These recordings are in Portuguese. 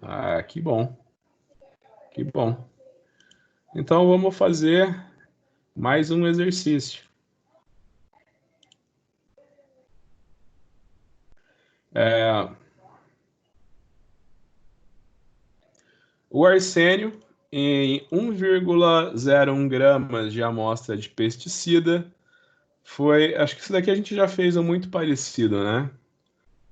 Ah, que bom. Que bom. Então, vamos fazer mais um exercício. O arsênio, em 1,01 gramas de amostra de pesticida, foi... Acho que isso daqui a gente já fez um muito parecido, né?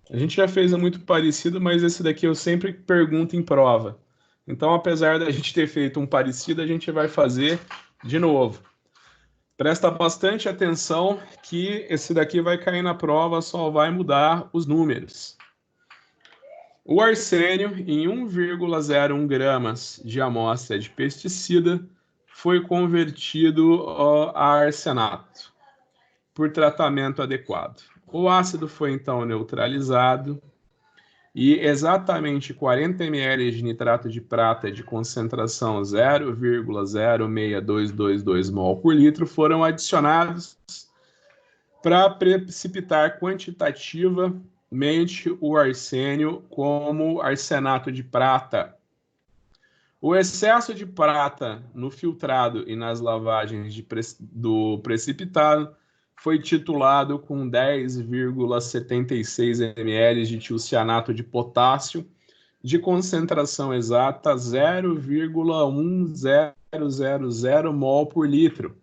A gente já fez um muito parecido, mas esse daqui eu sempre pergunto em prova. Então, apesar da gente ter feito um parecido, a gente vai fazer de novo. Presta bastante atenção que esse daqui vai cair na prova, só vai mudar os números. O arsênio, em 1,01 gramas de amostra de pesticida, foi convertido a arsenato por tratamento adequado. O ácido foi então neutralizado e exatamente 40 ml de nitrato de prata de concentração 0,06222 mol por litro foram adicionados para precipitar quantitativamente o arsênio como arsenato de prata. O excesso de prata no filtrado e nas lavagens do precipitado foi titulado com 10,76 ml de tiocianato de potássio de concentração exata 0,1000 mol por litro.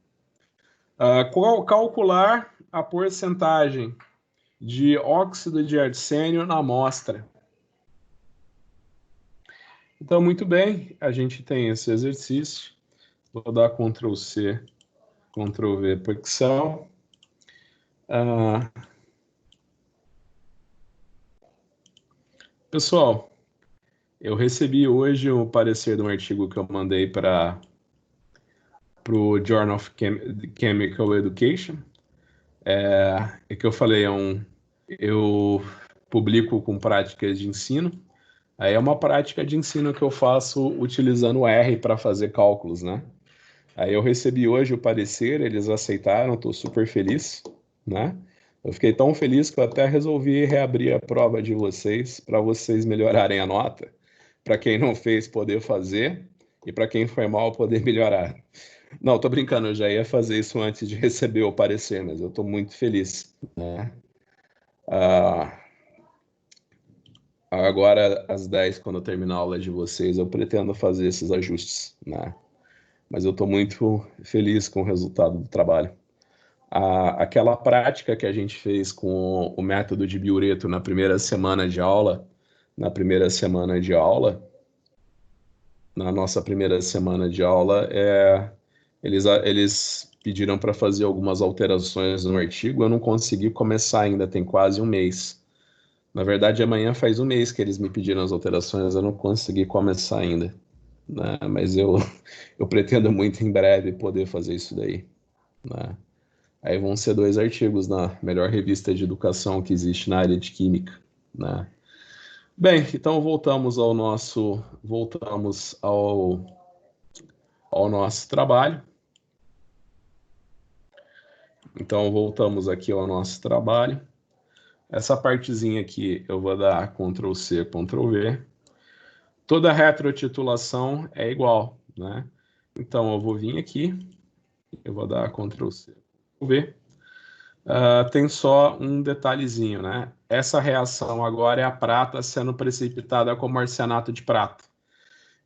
Calcular a porcentagem de óxido de arsênio na amostra. Então, muito bem, a gente tem esse exercício. Vou dar Ctrl C, Ctrl V para Excel. Pessoal, eu recebi hoje o parecer de um artigo que eu mandei para o Journal of Chemical Education. Que eu falei, eu publico com práticas de ensino. Aí é uma prática de ensino que eu faço utilizando o R para fazer cálculos, né? Aí eu recebi hoje o parecer, eles aceitaram, estou super feliz, né? Eu fiquei tão feliz que eu até resolvi reabrir a prova de vocês para vocês melhorarem a nota, para quem não fez poder fazer e para quem foi mal poder melhorar. Não, tô brincando, eu já ia fazer isso antes de receber o parecer, mas eu estou muito feliz, né? Agora, às 10, quando eu terminar a aula de vocês, eu pretendo fazer esses ajustes, né? Mas eu estou muito feliz com o resultado do trabalho. Aquela prática que a gente fez com o método de Biureto na primeira semana de aula, na nossa primeira semana de aula, eles pediram para fazer algumas alterações no artigo, eu não consegui começar ainda, tem quase um mês. Na verdade, amanhã faz um mês que eles me pediram as alterações, eu não consegui começar ainda, né? Mas eu pretendo muito em breve poder fazer isso daí, né? Aí vão ser 2 artigos na melhor revista de educação que existe na área de química, né? Bem, então voltamos ao nosso trabalho. Então voltamos aqui ao nosso trabalho. Essa partezinha aqui eu vou dar Ctrl C, Ctrl V. Toda retrotitulação é igual, né? Então eu vou vir aqui, eu vou dar Ctrl C, Ctrl V. Tem só um detalhezinho, né? Essa reação agora é a prata sendo precipitada como arsenato de prata.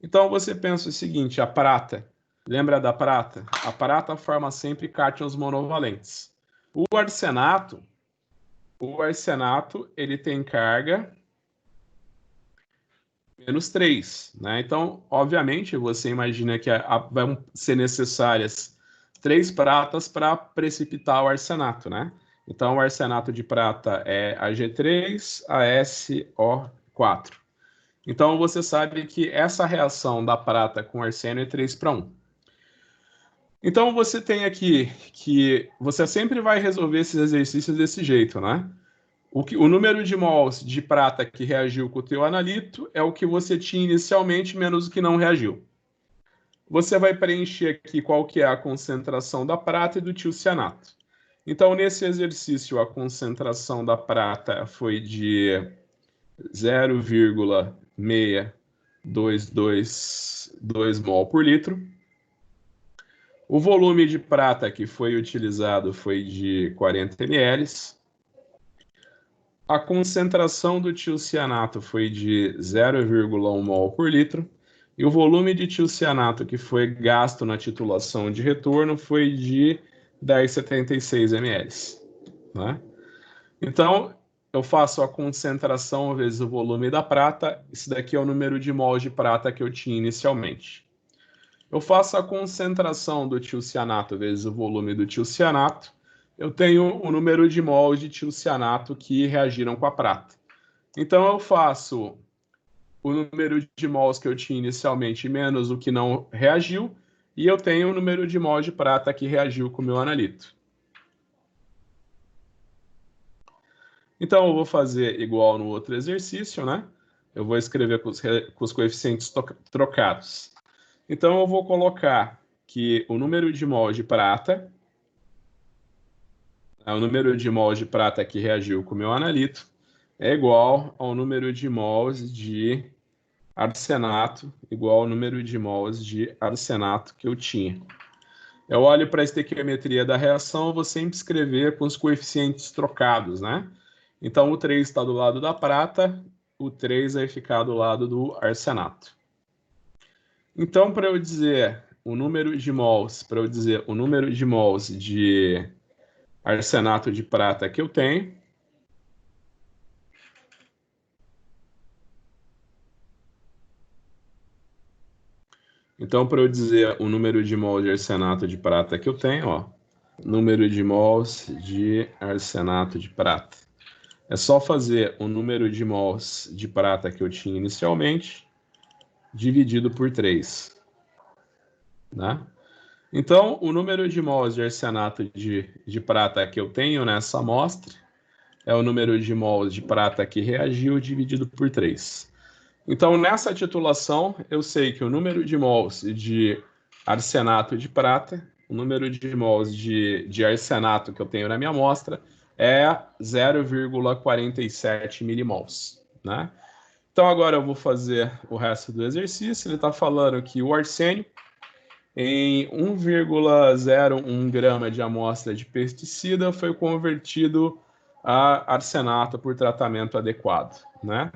Então você pensa o seguinte, a prata, lembra da prata? A prata forma sempre cátions monovalentes. O arsenato, ele tem carga -3, né? Então, obviamente, você imagina que vão ser necessárias 3 pratas para precipitar o arsenato, né? Então, o arsenato de prata é Ag3ASO4. Então, você sabe que essa reação da prata com arsênio é 3:1. Então, você tem aqui que você sempre vai resolver esses exercícios desse jeito, né? O número de mols de prata que reagiu com o teu analito é o que você tinha inicialmente menos o que não reagiu. Você vai preencher aqui qual que é a concentração da prata e do tiocianato. Então, nesse exercício, a concentração da prata foi de 0,6 2 mol por litro. O volume de prata que foi utilizado foi de 40 ml. A concentração do tiocianato foi de 0,1 mol por litro. E o volume de tiocianato que foi gasto na titulação de retorno foi de 10,76 ml. Né? Então, eu faço a concentração vezes o volume da prata. Isso daqui é o número de mols de prata que eu tinha inicialmente. Eu faço a concentração do tiocianato vezes o volume do tiocianato. Eu tenho o número de mols de tiocianato que reagiram com a prata. Então, eu faço o número de mols que eu tinha inicialmente menos o que não reagiu, e eu tenho o número de mols de prata que reagiu com o meu analito. Então, eu vou fazer igual no outro exercício, né? Eu vou escrever com os coeficientes trocados. Então, eu vou colocar que o número de mols de prata, o número de mols de prata que reagiu com o meu analito, é igual ao número de mols de arsenato, igual ao número de mols de arsenato que eu tinha. Eu olho para a estequiometria da reação, eu vou sempre escrever com os coeficientes trocados, né? Então, o 3 está do lado da prata, o 3 vai ficar do lado do arsenato. Então, para eu dizer o número de mols, de arsenato de prata que eu tenho, então, para eu dizer o número de mols de arsenato de prata que eu tenho, ó, número de mols de arsenato de prata. É só fazer o número de mols de prata que eu tinha inicialmente, dividido por 3. Né? Então, o número de mols de arsenato de prata que eu tenho nessa amostra é o número de mols de prata que reagiu dividido por 3. Então, nessa titulação, eu sei que o número de mols de arsenato de prata, o número de mols de arsenato que eu tenho na minha amostra é 0,47 milimols, né? Então, agora eu vou fazer o resto do exercício. Ele está falando que o arsênio, em 1,01 grama de amostra de pesticida, foi convertido a arsenato por tratamento adequado, né?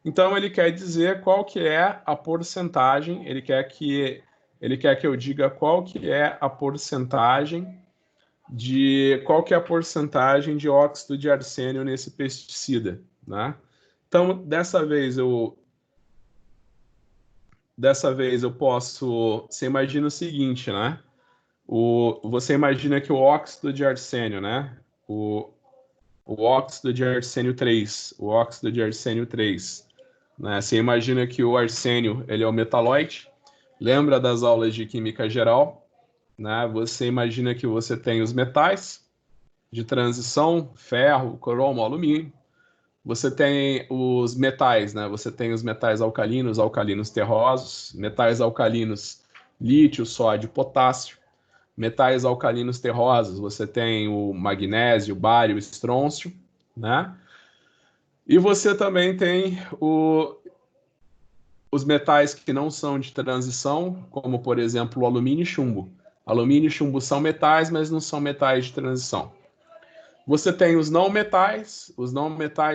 Então, ele quer dizer qual que é a porcentagem, ele quer que eu diga qual que é a porcentagem de óxido de arsênio nesse pesticida, né? Então, dessa vez eu posso, você imagina o seguinte, né? Você imagina que o óxido de arsênio, né? O óxido de arsênio 3, né? Você imagina que o arsênio, ele é o metalóide. Lembra das aulas de química geral, né? Você imagina que você tem os metais de transição, ferro, cromo, alumínio. Você tem os metais, né? Você tem os metais alcalinos, alcalinos terrosos, metais alcalinos, lítio, sódio, potássio. Metais alcalinos terrosos, você tem o magnésio, o bário, o estrôncio, né? E você também tem os metais que não são de transição, como, por exemplo, o alumínio e chumbo. Alumínio e chumbo são metais, mas não são metais de transição. Você tem os não metais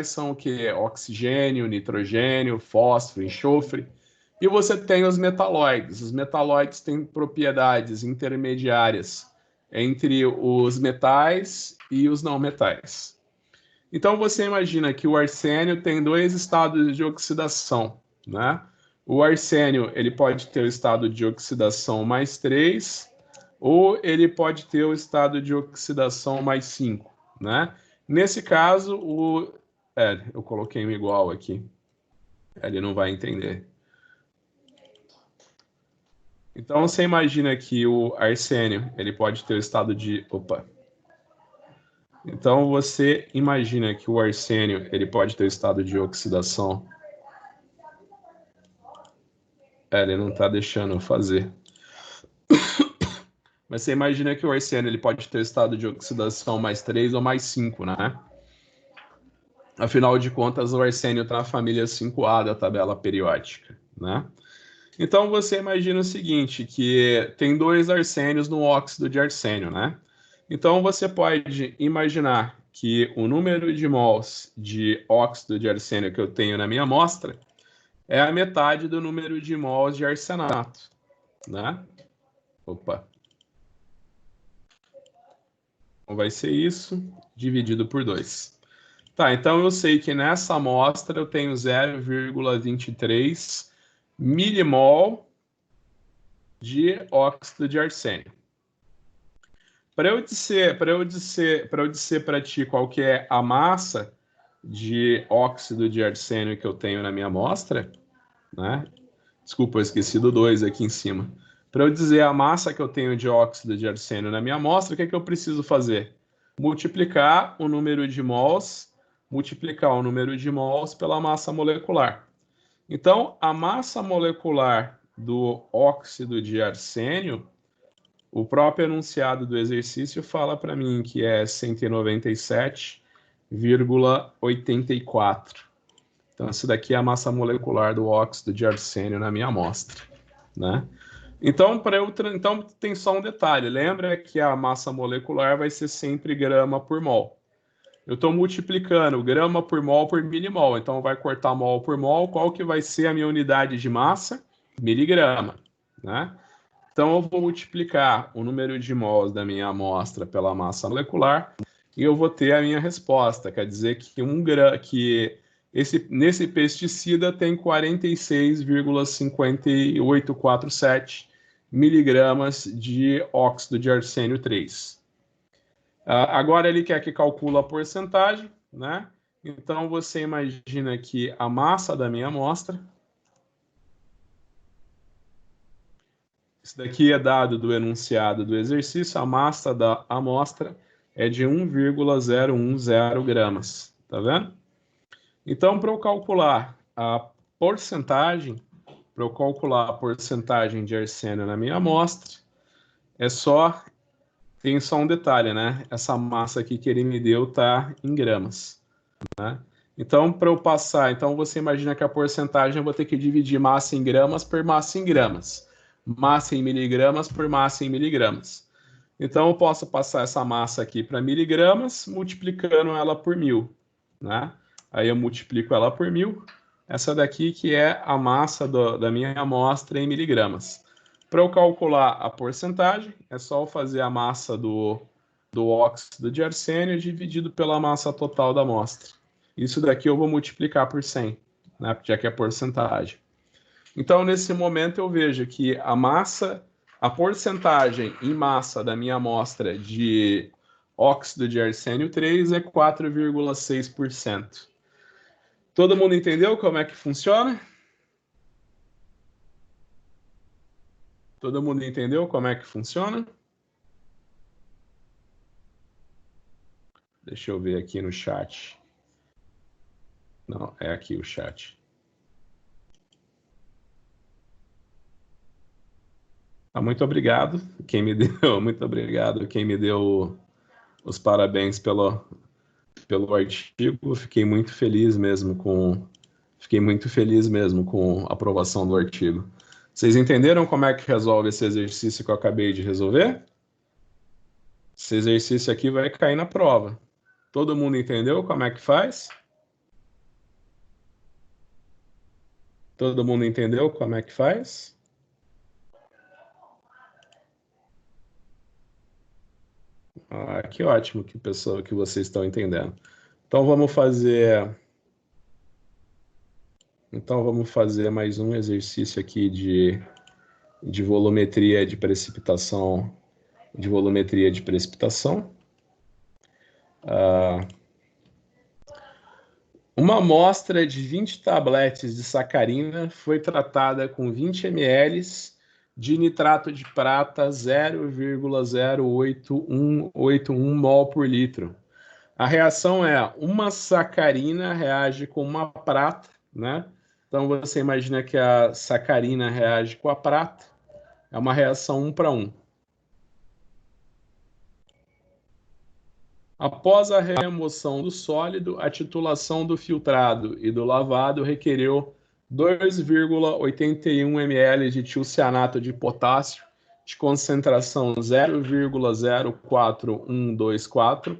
são o que? Oxigênio, nitrogênio, fósforo, enxofre. E você tem os metalóides. Os metalóides têm propriedades intermediárias entre os metais e os não metais. Então você imagina que o arsênio tem 2 estados de oxidação, né? O arsênio, ele pode ter o estado de oxidação mais 3, ou ele pode ter o estado de oxidação mais 5. Né? Nesse caso, eu coloquei um igual aqui. Ele não vai entender. Então, você imagina que o arsênio, ele pode ter o estado de... Então, você imagina que o arsênio, ele pode ter o estado de oxidação. Ele não está deixando eu fazer. Mas você imagina que o arsênio, ele pode ter o estado de oxidação mais 3 ou mais 5, né? Afinal de contas, o arsênio está na família 5A da tabela periódica, né? Então, você imagina o seguinte, que tem 2 arsênios no óxido de arsênio, né? Então, você pode imaginar que o número de mols de óxido de arsênio que eu tenho na minha amostra é a metade do número de mols de arsenato, né? Opa. Então, vai ser isso dividido por 2. Tá, então eu sei que nessa amostra eu tenho 0,23 milimol de óxido de arsênio. Para eu dizer para ti qual que é a massa de óxido de arsênio que eu tenho na minha amostra, né? Desculpa, eu esqueci do 2 aqui em cima. Para eu dizer a massa que eu tenho de óxido de arsênio na minha amostra, o que é que eu preciso fazer? Multiplicar o número de mols pela massa molecular. Então, a massa molecular do óxido de arsênio, o próprio enunciado do exercício fala para mim que é 197,84. Então, essa daqui é a massa molecular do óxido de arsênio na minha amostra, né? Então, então tem só um detalhe. Lembra que a massa molecular vai ser sempre grama por mol. Eu estou multiplicando grama por mol por milimol. Então, vai cortar mol por mol. Qual que vai ser a minha unidade de massa? Miligrama, né? Então, eu vou multiplicar o número de mols da minha amostra pela massa molecular e eu vou ter a minha resposta. Quer dizer que nesse pesticida tem 46,5847 miligramas de óxido de arsênio 3. Agora ele quer que calcule a porcentagem, né? Então você imagina que a massa da minha amostra, isso daqui é dado do enunciado do exercício, a massa da amostra é de 1,010 gramas, tá vendo? Então, para eu calcular a porcentagem de arsênio na minha amostra, tem só um detalhe, né? Essa massa aqui que ele me deu está em gramas, né? Então, para eu passar, então você imagina que a porcentagem eu vou ter que dividir massa em gramas por massa em gramas, massa em miligramas por massa em miligramas. Então, eu posso passar essa massa aqui para miligramas, multiplicando ela por 1.000, né? Aí eu multiplico ela por 1.000. Essa daqui que é a massa da minha amostra em miligramas. Para eu calcular a porcentagem, é só eu fazer a massa do óxido de arsênio dividido pela massa total da amostra. Isso daqui eu vou multiplicar por 100, né? Já que é porcentagem. Então, nesse momento, eu vejo que a porcentagem em massa da minha amostra de óxido de arsênio 3 é 4,6%. Todo mundo entendeu como é que funciona? Todo mundo entendeu como é que funciona? Deixa eu ver aqui no chat. Não, é aqui o chat. Muito obrigado quem me deu, muito obrigado quem me deu os parabéns pelo artigo. Fiquei muito feliz mesmo com a aprovação do artigo. Vocês entenderam como é que resolve esse exercício que eu acabei de resolver? Esse exercício aqui vai cair na prova. Todo mundo entendeu como é que faz? Todo mundo entendeu como é que faz? Que ótimo que vocês estão entendendo. Então vamos fazer mais um exercício aqui de volumetria de precipitação. Uma amostra de 20 tabletes de sacarina foi tratada com 20 ml de nitrato de prata 0,08181 mol por litro. A reação é uma sacarina reage com uma prata, né? Então você imagina que a sacarina reage com a prata. É uma reação 1 para 1. Após a remoção do sólido, a titulação do filtrado e do lavado requereu 2,81 ml de tiocianato de potássio de concentração 0,041124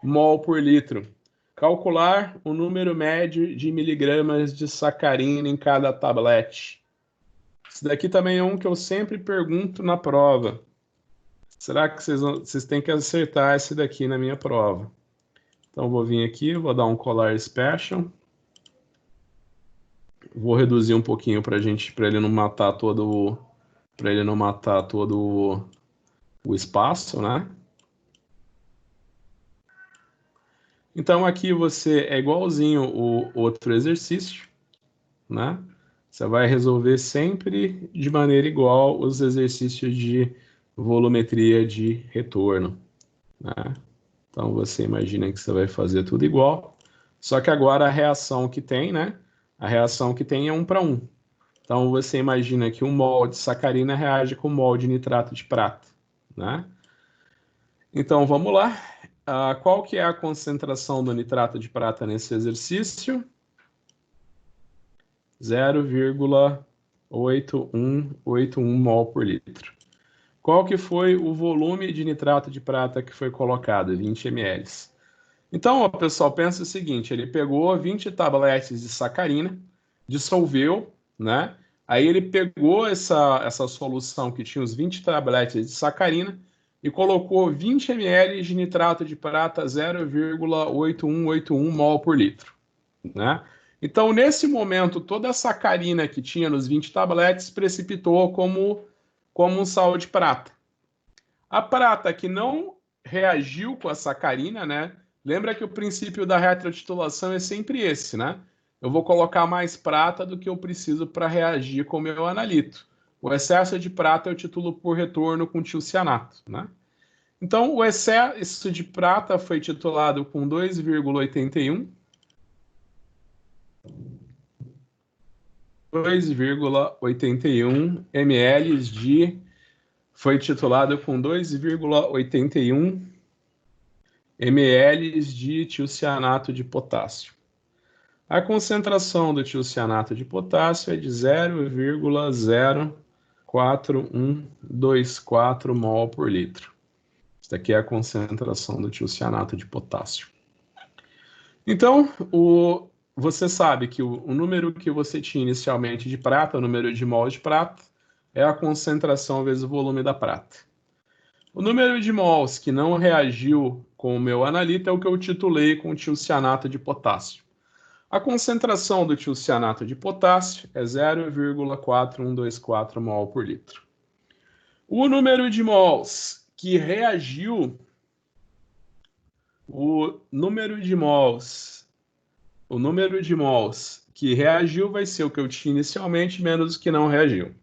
mol por litro. Calcular o número médio de miligramas de sacarina em cada tablete. Isso daqui também é um que eu sempre pergunto na prova. Será que vocês têm que acertar esse daqui na minha prova? Então, vou vir aqui, vou dar um colar special. Vou reduzir um pouquinho para ele não matar todo o espaço, né? Então, aqui você é igualzinho o outro exercício, né? Você vai resolver sempre de maneira igual os exercícios de volumetria de retorno, né? Então, você imagina que você vai fazer tudo igual, só que agora a reação que tem, né? A reação que tem é 1 para 1. Então, você imagina que 1 mol de sacarina reage com 1 mol de nitrato de prata, né? Então, vamos lá. Qual que é a concentração do nitrato de prata nesse exercício? 0,8181 mol por litro. Qual que foi o volume de nitrato de prata que foi colocado? 20 ml. Então, ó, pessoal, pensa o seguinte, ele pegou 20 tabletes de sacarina, dissolveu, né? Aí ele pegou essa solução que tinha os 20 tabletes de sacarina e colocou 20 ml de nitrato de prata 0,8181 mol por litro, né? Então, nesse momento, toda a sacarina que tinha nos 20 tabletes precipitou como um sal de prata. A prata que não reagiu com a sacarina, né? Lembra que o princípio da retratitulação é sempre esse, né? Eu vou colocar mais prata do que eu preciso para reagir com o meu analito. O excesso de prata eu titulo por retorno com tiocianato, né? Então, o excesso de prata foi titulado com 2,81 ml foi titulado com 2,81 ml de tiocianato de potássio. A concentração do tiocianato de potássio é de 0,04124 mol por litro. Esta aqui é a concentração do tiocianato de potássio. Então, você sabe que o número que você tinha inicialmente de prata, o número de mols de prata, é a concentração vezes o volume da prata. O número de mols que não reagiu com o meu analito é o que eu titulei com tiocianato de potássio. A concentração do tiocianato de potássio é 0,4124 mol por litro. O número de mols que reagiu, o número de mols que reagiu vai ser o que eu tinha inicialmente menos o que não reagiu.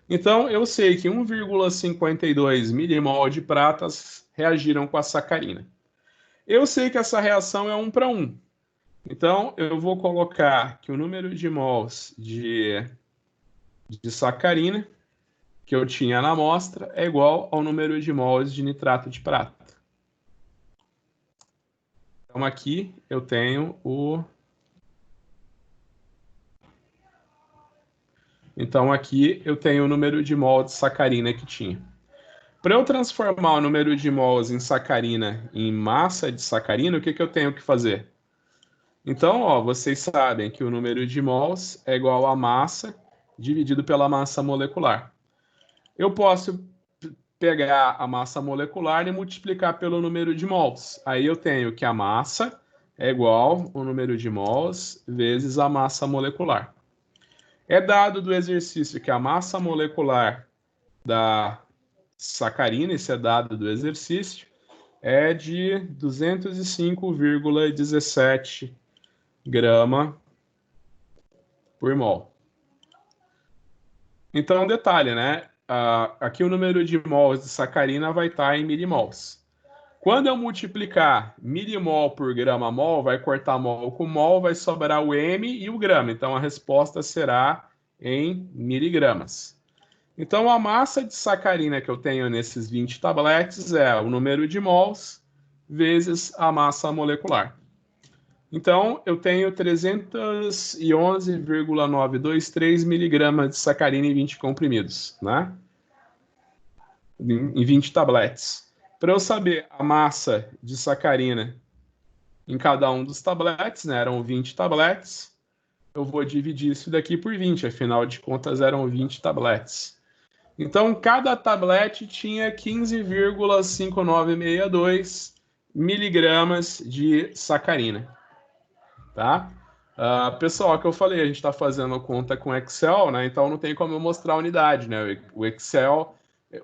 Então, eu sei que 1,52 milimol de pratas reagiram com a sacarina. Eu sei que essa reação é 1 para 1. Então, eu vou colocar que o número de mols de sacarina que eu tinha na amostra é igual ao número de mols de nitrato de prata. Então, aqui eu tenho o... Então, aqui eu tenho o número de mol de sacarina que tinha. Para eu transformar o número de mols em sacarina em massa de sacarina, o que eu tenho que fazer? Então, ó, vocês sabem que o número de mols é igual a massa dividido pela massa molecular. Eu posso pegar a massa molecular e multiplicar pelo número de mols. Aí eu tenho que a massa é igual ao número de mols vezes a massa molecular. É dado do exercício que a massa molecular da sacarina, esse é dado do exercício, é de 205,17 grama por mol. Então, detalhe, né? Aqui o número de mols de sacarina vai estar em milimols. Quando eu multiplicar milimol por grama mol, vai cortar mol com mol, vai sobrar o m e o grama. Então, a resposta será em miligramas. Então, a massa de sacarina que eu tenho nesses 20 tabletes é o número de mols vezes a massa molecular. Então, eu tenho 311,923 miligramas de sacarina em 20 comprimidos, né? Em 20 tabletes. Para eu saber a massa de sacarina em cada um dos tabletes, né? Eram 20 tabletes. Eu vou dividir isso daqui por 20, afinal de contas eram 20 tabletes. Então, cada tablete tinha 15,5962 miligramas de sacarina, tá? Pessoal, que eu falei, a gente está fazendo conta com Excel, né? Então não tem como eu mostrar a unidade, né?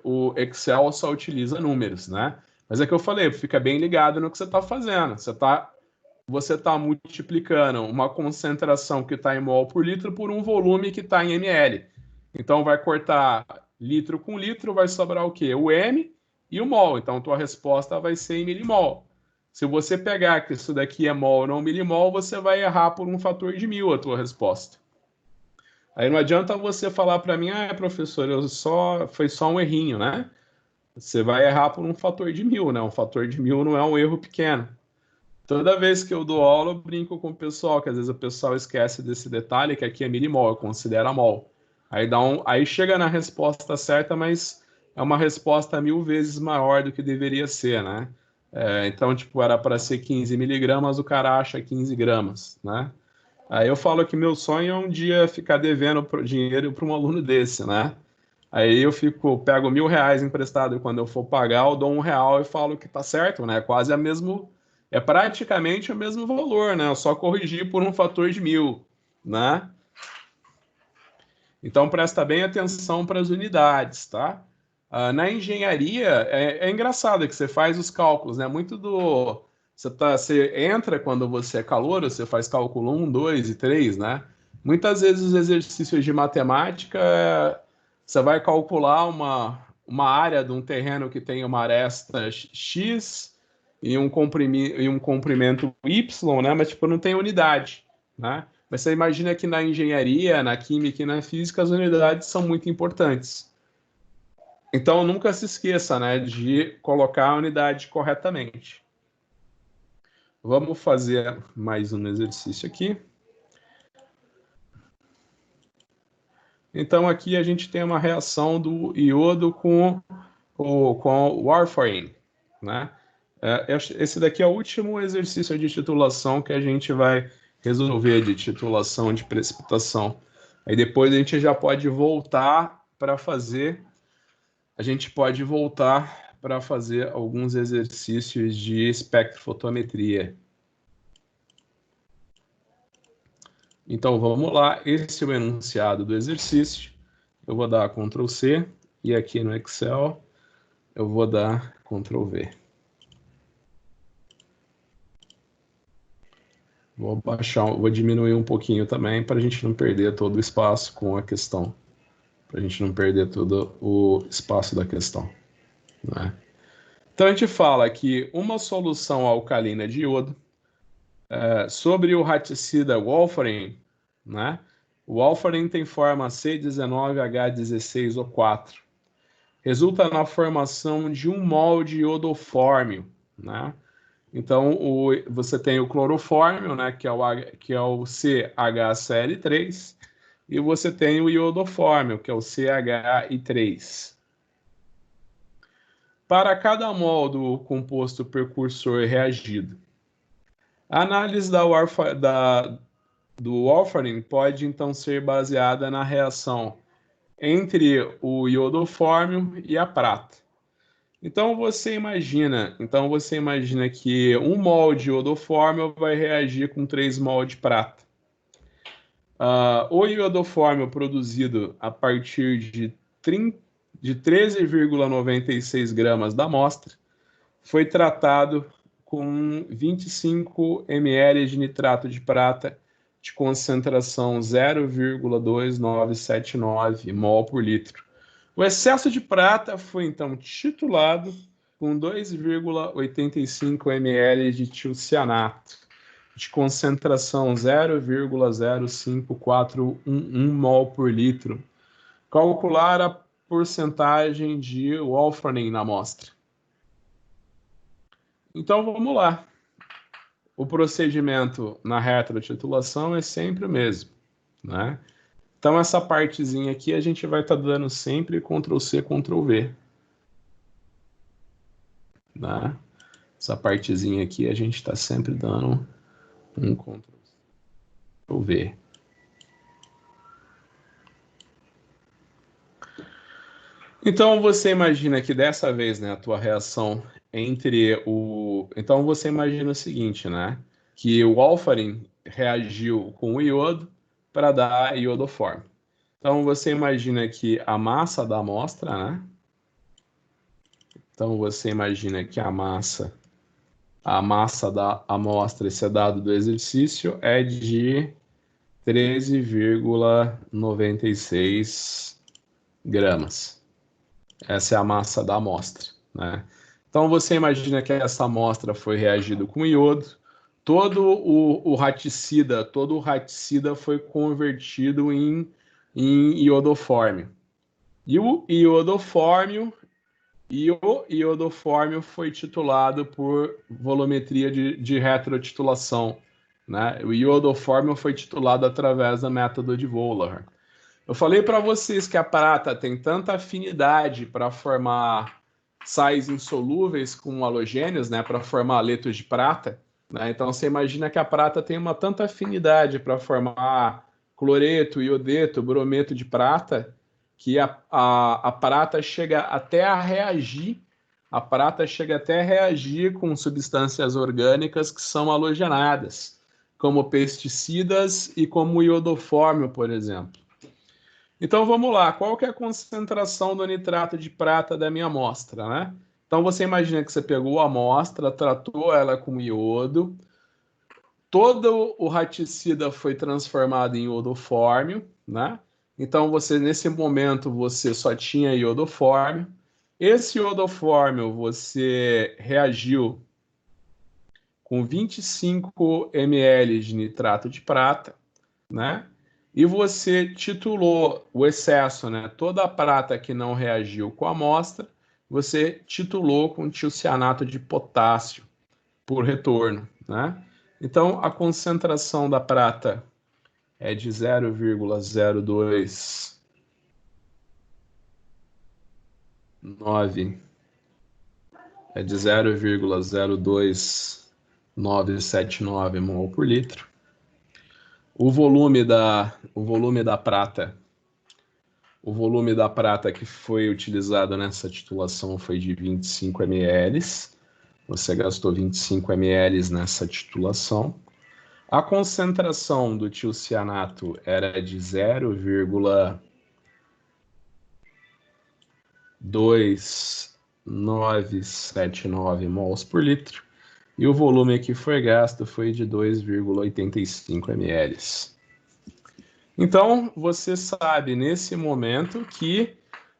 O Excel só utiliza números, né? Mas é que eu falei, fica bem ligado no que você está fazendo. Você tá multiplicando uma concentração que está em mol por litro por um volume que está em ml. Então vai cortar litro com litro, vai sobrar o quê? O m e o mol. Então tua resposta vai ser em milimol. Se você pegar que isso daqui é mol ou não milimol, você vai errar por um fator de 1000 a tua resposta. Aí não adianta você falar para mim, professor, foi só um errinho, né? Você vai errar por um fator de 1000, né? Um fator de 1000 não é um erro pequeno. Toda vez que eu dou aula, eu brinco com o pessoal, que às vezes o pessoal esquece desse detalhe, que aqui é milimol, eu considero mol. Aí chega na resposta certa, mas é uma resposta 1000 vezes maior do que deveria ser, né? Então, tipo, era para ser 15 miligramas, o cara acha 15 gramas, né? Aí eu falo que meu sonho é um dia ficar devendo dinheiro para um aluno desse, né? Aí pego R$ 1.000 emprestado e quando eu for pagar, eu dou R$ 1 e falo que tá certo, né? É praticamente o mesmo valor, né? Eu só corrigi por um fator de 1000, né? Então presta bem atenção para as unidades, tá? Na engenharia é engraçado que você faz os cálculos, né? Você entra quando você é calouro, você faz cálculo 1, 2 e 3, né? Muitas vezes os exercícios de matemática, você vai calcular uma área de um terreno que tem uma aresta X e um comprimento Y, né? Mas tipo, não tem unidade, né? Mas você imagina que na engenharia, na química e na física, as unidades são muito importantes. Então, nunca se esqueça, né, de colocar a unidade corretamente. Vamos fazer mais um exercício aqui. Então, aqui a gente tem uma reação do iodo com o warfarin, né? Esse daqui é o último exercício de titulação que a gente vai resolver, de titulação de precipitação. Aí depois a gente já pode voltar para fazer alguns exercícios de espectrofotometria. Então vamos lá, esse é o enunciado do exercício. Eu vou dar Ctrl C e aqui no Excel eu vou dar Ctrl V. Vou diminuir um pouquinho também para a gente não perder todo o espaço com a questão. Para a gente não perder todo o espaço da questão, né? Então a gente fala que uma solução alcalina de iodo sobre o raticida warfarin, né? O warfarin tem forma C19H16O4. Resulta na formação de 1 mol de iodofórmio, né? Então, você tem o clorofórmio, né, que é o CHCl3, e você tem o iodofórmio, que é o CHI3. Para cada mol do composto precursor reagido, a análise do warfarin pode, então, ser baseada na reação entre o iodofórmio e a prata. Então você imagina que 1 mol de iodofórmio vai reagir com 3 mol de prata. O iodofórmio produzido a partir de 13,96 gramas da amostra foi tratado com 25 ml de nitrato de prata de concentração 0,2979 mol por litro. O excesso de prata foi então titulado com 2,85 ml de tiocianato, de concentração 0,05411 mol por litro. Calcular a porcentagem de warfarin na amostra. Então vamos lá. o procedimento na retrotitulação é sempre o mesmo, né? Então, essa partezinha aqui a gente vai estar dando sempre Ctrl+C, Ctrl+V, né? Essa partezinha aqui a gente está sempre dando um Ctrl+C, Ctrl+V. Então, você imagina que dessa vez, né, a tua reação entre o... Então, você imagina o seguinte, né? Que o warfarin reagiu com o iodo para dar iodoforme. Então, você imagina que a massa da amostra, né? Então, você imagina que a massa da amostra, esse é dado do exercício, é de 13,96 gramas. Essa é a massa da amostra, né? Então, você imagina que essa amostra foi reagido com iodo, todo o raticida foi convertido em iodofórmio. E o iodofórmio foi titulado por volumetria de retrotitulação, né? O iodofórmio foi titulado através do método de Wohler. Eu falei para vocês que a prata tem tanta afinidade para formar sais insolúveis com halogênios, né, para formar aletos de prata, né? Então você imagina que a prata tem uma tanta afinidade para formar cloreto, iodeto, brometo de prata, que a prata chega até a reagir, com substâncias orgânicas que são halogenadas, como pesticidas e como iodofórmio, por exemplo. Então vamos lá, qual que é a concentração do nitrato de prata da minha amostra, né? Então você imagina que você pegou a amostra, tratou ela com iodo, todo o raticida foi transformado em iodofórmio, né? Então você nesse momento você só tinha iodofórmio. Esse iodofórmio você reagiu com 25 ml de nitrato de prata, né? E você titulou o excesso, né? Toda a prata que não reagiu com a amostra, você titulou com tiocianato de potássio por retorno, né? Então, a concentração da prata é de 0,029, é de 0,02979 mol por litro. O volume da prata que foi utilizado nessa titulação foi de 25 ml. Você gastou 25 ml nessa titulação. A concentração do tiocianato era de 0,2979 mols por litro. E o volume que foi gasto foi de 2,85 ml. Então, você sabe nesse momento que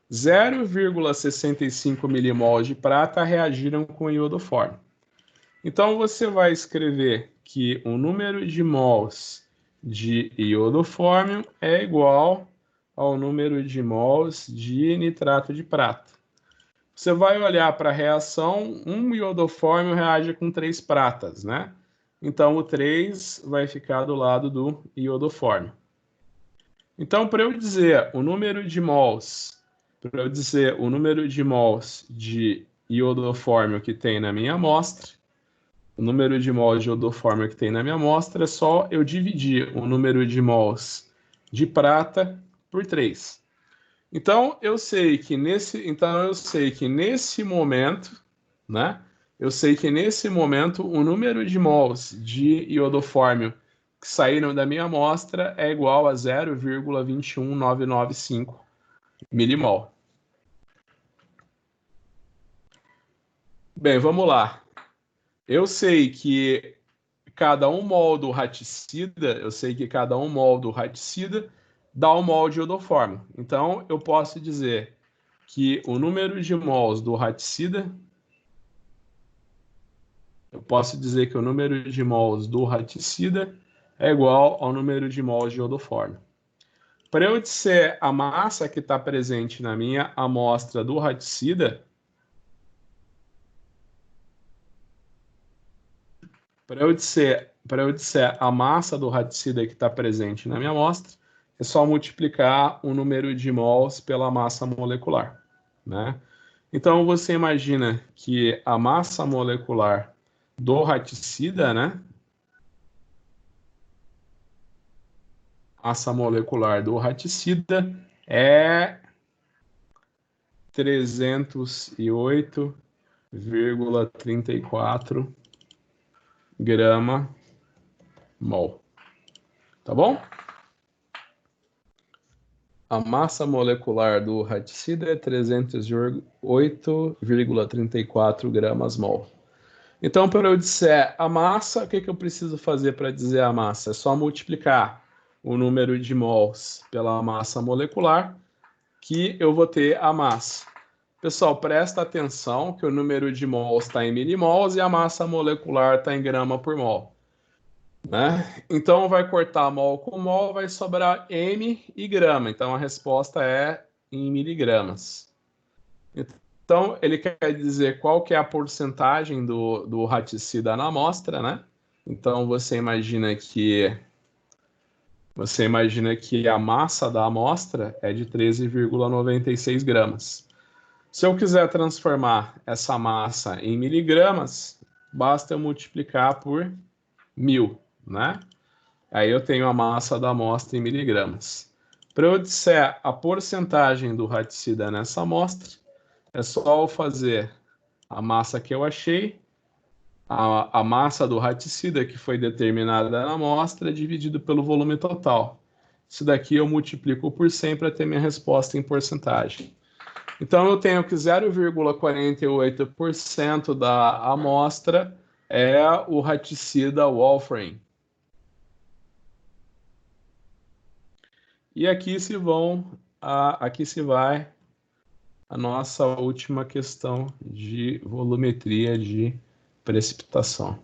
0,65 milimol de prata reagiram com iodofórmio. Então, você vai escrever que o número de mols de iodofórmio é igual ao número de mols de nitrato de prata. Você vai olhar para a reação, um iodofórmio reage com 3 pratas, né? Então, o 3 vai ficar do lado do iodofórmio. Então, para eu dizer o número de mols de iodofórmio que tem na minha amostra, o número de mols de iodofórmio que tem na minha amostra é só eu dividir o número de mols de prata por 3. Então, eu sei que nesse momento, né? Eu sei que nesse momento o número de mols de iodofórmio que saíram da minha amostra é igual a 0,21995 milimol. Bem, vamos lá. Eu sei que cada um mol do raticida dá um mol de iodofórmio. Então, eu posso dizer que o número de mols do raticida é igual ao número de mols de iodofórmio. Para eu disser a massa que está presente na minha amostra do raticida, Para eu disser a massa do raticida que está presente na minha amostra, é só multiplicar o número de mols pela massa molecular, né? Então, você imagina que a massa molecular do raticida, né? Massa molecular do raticida é 308,34 grama mol. Tá bom? A massa molecular do raticida é 308,34 gramas mol. Então, para eu disser a massa, o que eu preciso fazer para dizer a massa? É só multiplicar o número de mols pela massa molecular, que eu vou ter a massa. Pessoal, presta atenção que o número de mols está em milimols e a massa molecular está em grama por mol, né? Então, vai cortar mol com mol, vai sobrar m e grama. Então, a resposta é em miligramas. Então, ele quer dizer qual que é a porcentagem do raticida na amostra, né? Então, você imagina que a massa da amostra é de 13,96 gramas. Se eu quiser transformar essa massa em miligramas, basta eu multiplicar por 1.000, né? Aí eu tenho a massa da amostra em miligramas. Para eu disser a porcentagem do raticida nessa amostra, é só eu fazer a massa que eu achei, a massa do raticida que foi determinada na amostra, dividido pelo volume total. Isso daqui eu multiplico por 100 para ter minha resposta em porcentagem. Então, eu tenho que 0,48% da amostra é o raticida Wolfram. E aqui se vai a nossa última questão de volumetria de precipitação. A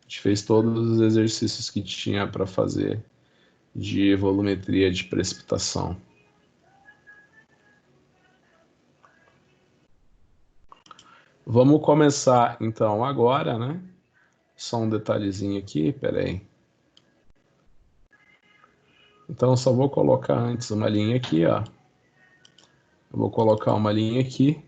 gente fez todos os exercícios que tinha para fazer de volumetria de precipitação. Vamos começar então agora, né? Só um detalhezinho aqui, peraí. Então, só vou colocar antes uma linha aqui, ó. Eu vou colocar uma linha aqui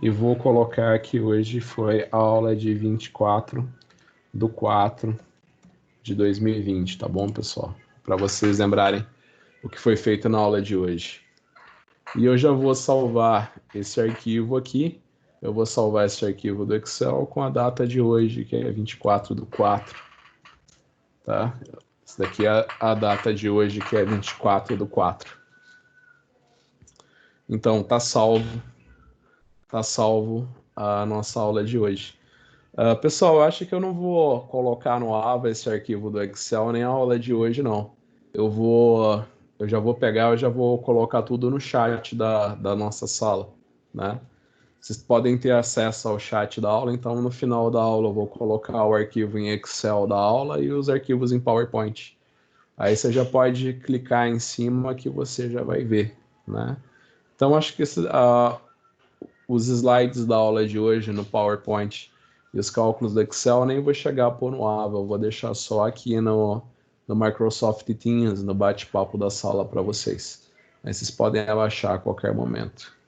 e vou colocar que hoje foi a aula de 24/4/2020, tá bom, pessoal? Para vocês lembrarem o que foi feito na aula de hoje. E eu já vou salvar esse arquivo aqui. Eu vou salvar esse arquivo do Excel com a data de hoje, que é 24/4, tá? Essa daqui é a data de hoje, que é 24/4. Então, tá salvo a nossa aula de hoje. Pessoal, eu acho que eu não vou colocar no AVA esse arquivo do Excel nem a aula de hoje, não. Eu já vou pegar, eu já vou colocar tudo no chat da nossa sala, né? Vocês podem ter acesso ao chat da aula, então no final da aula eu vou colocar o arquivo em Excel da aula e os arquivos em PowerPoint. Aí você já pode clicar em cima que você já vai ver, né? Então acho que os slides da aula de hoje no PowerPoint e os cálculos do Excel nem vou chegar a pôr no AVA, eu vou deixar só aqui no Microsoft Teams, no bate-papo da sala para vocês. Aí vocês podem abaixar a qualquer momento.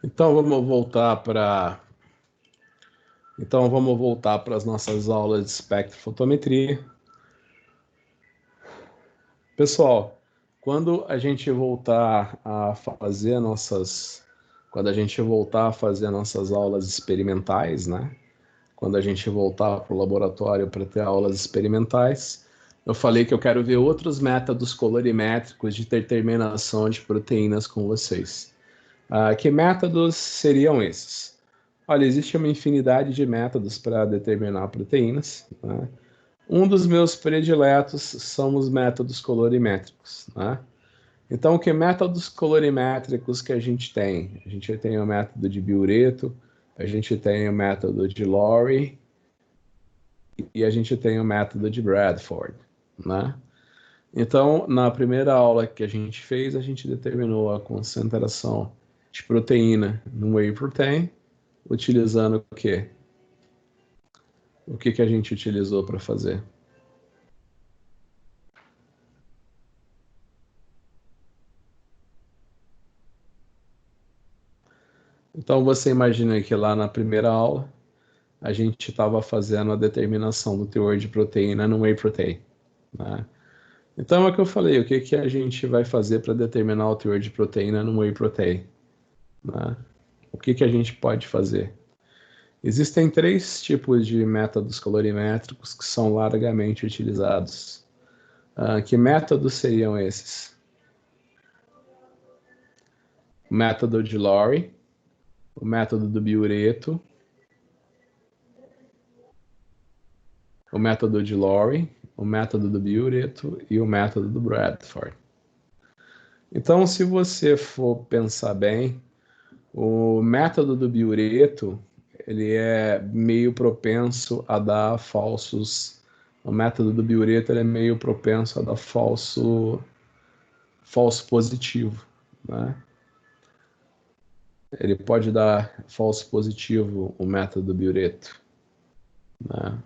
Então vamos voltar para as nossas aulas de espectrofotometria. Pessoal, quando a gente voltar a fazer nossas aulas experimentais, né? Quando a gente voltar para o laboratório para ter aulas experimentais, eu falei que eu quero ver outros métodos colorimétricos de determinação de proteínas com vocês. Que métodos seriam esses? Olha, existe uma infinidade de métodos para determinar proteínas, né? Um dos meus prediletos são os métodos colorimétricos, né? Então, que métodos colorimétricos que a gente tem? A gente tem o método de Biureto, a gente tem o método de Lowry e a gente tem o método de Bradford, né? Então, na primeira aula que a gente fez, a gente determinou a concentração de proteína no whey protein, utilizando o quê? O que que a gente utilizou para fazer? Então, você imagina que lá na primeira aula, a gente estava fazendo a determinação do teor de proteína no whey protein, né? Então, é o que eu falei, o que que a gente vai fazer para determinar o teor de proteína no whey protein, né? O que que a gente pode fazer? Existem três tipos de métodos colorimétricos que são largamente utilizados. Que métodos seriam esses? O método de Lowry, o método do Biureto, o método de Lowry, o método do Biureto e o método do Bradford. Então, se você for pensar bem, o método do Biureto, ele é meio propenso a dar falsos. O método do Biureto ele é meio propenso a dar falso positivo, né? Ele pode dar falso positivo o método Biureto, né?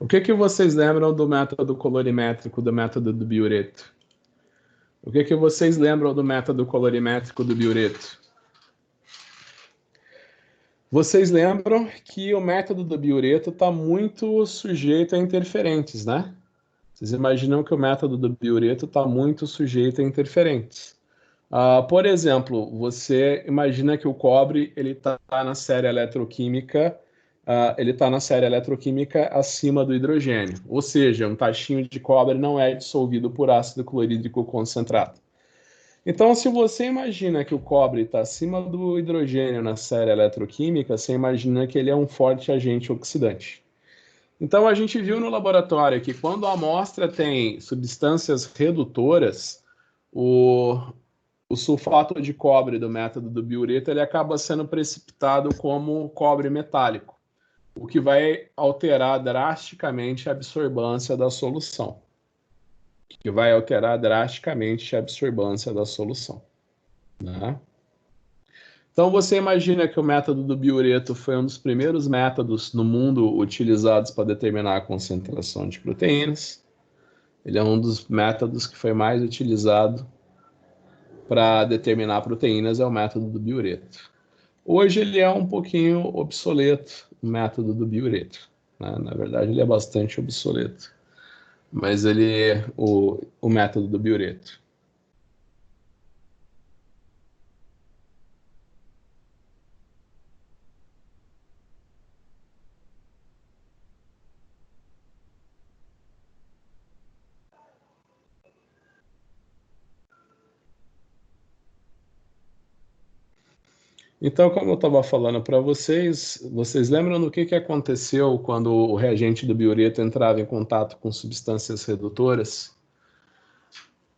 O que que vocês lembram do método colorimétrico do método do Biureto? O que que vocês lembram do método colorimétrico do Biureto? Vocês lembram que o método do Biureto está muito sujeito a interferentes, né? Vocês imaginam que o método do Biureto está muito sujeito a interferentes. Por exemplo, você imagina que o cobre ele está na série eletroquímica, ele está na série eletroquímica acima do hidrogênio, ou seja, um tachinho de cobre não é dissolvido por ácido clorídrico concentrado. Então, se você imagina que o cobre está acima do hidrogênio na série eletroquímica, você imagina que ele é um forte agente oxidante. Então, a gente viu no laboratório que quando a amostra tem substâncias redutoras, o, o sulfato de cobre do método do Biureto ele acaba sendo precipitado como cobre metálico, o que vai alterar drasticamente a absorbância da solução. Que vai alterar drasticamente a absorbância da solução, né? Então você imagina que o método do Biureto foi um dos primeiros métodos no mundo utilizados para determinar a concentração de proteínas. Ele é um dos métodos que foi mais utilizado para determinar proteínas, é o método do Biureto. Hoje ele é um pouquinho obsoleto, o método do Biureto, né? Na verdade, ele é bastante obsoleto, mas ele é o método do Biureto. Então, como eu estava falando para vocês, vocês lembram do que aconteceu quando o reagente do Biureto entrava em contato com substâncias redutoras?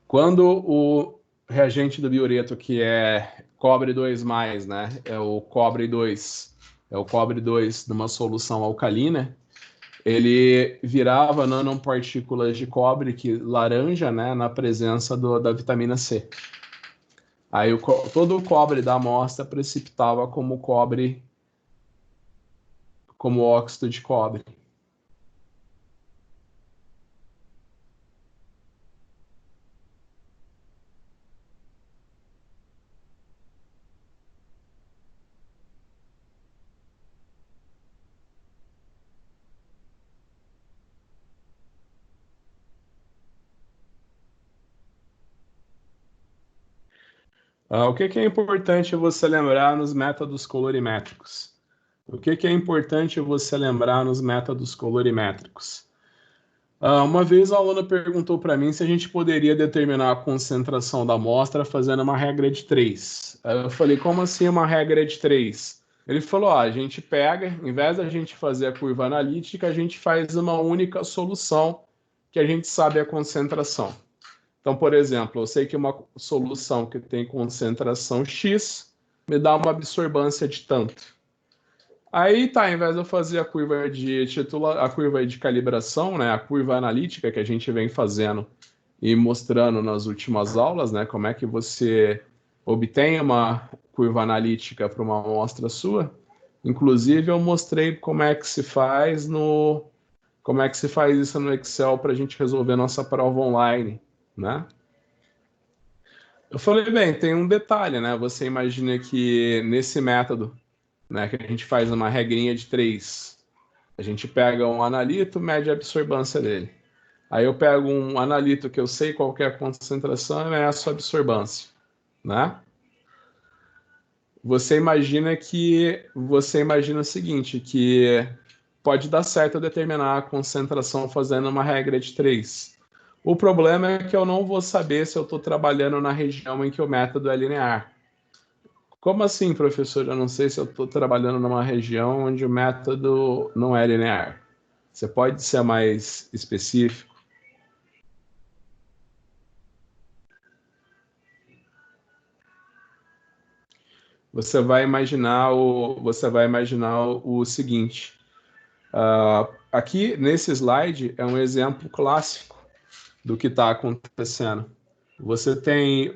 Quando o reagente do Biureto, que é cobre 2 né? É o cobre 2 numa solução alcalina, ele virava nanopartículas de cobre que laranja, né, na presença da vitamina C. Aí todo o cobre da amostra precipitava como cobre, como óxido de cobre. O que que é importante você lembrar nos métodos colorimétricos? O que que é importante você lembrar nos métodos colorimétricos? Uma vez a aluna perguntou para mim se a gente poderia determinar a concentração da amostra fazendo uma regra de 3. Eu falei, como assim uma regra de 3? Ele falou, a gente pega, em vez da gente fazer a curva analítica, a gente faz uma única solução que a gente sabe a concentração. Então, por exemplo, eu sei que uma solução que tem concentração X me dá uma absorbância de tanto. Aí tá, ao invés de eu fazer a curva de a curva de calibração, né, a curva analítica que a gente vem fazendo e mostrando nas últimas aulas, né, como é que você obtém uma curva analítica para uma amostra sua. Inclusive eu mostrei como é que se faz como é que se faz isso no Excel para a gente resolver nossa prova online, né? Eu falei, bem, tem um detalhe, né? Você imagina que nesse método, né, que a gente faz uma regrinha de 3. A gente pega um analito, mede a absorbância dele. Aí eu pego um analito que eu sei qual que é a concentração e meço a absorbância, né? Você imagina o seguinte, que pode dar certo eu determinar a concentração fazendo uma regra de 3. O problema é que eu não vou saber se eu estou trabalhando na região em que o método é linear. Como assim, professor? Eu não sei se eu estou trabalhando numa região onde o método não é linear. Você pode ser mais específico? Você vai imaginar o seguinte. Aqui nesse slide é um exemplo clássico do que está acontecendo. Você tem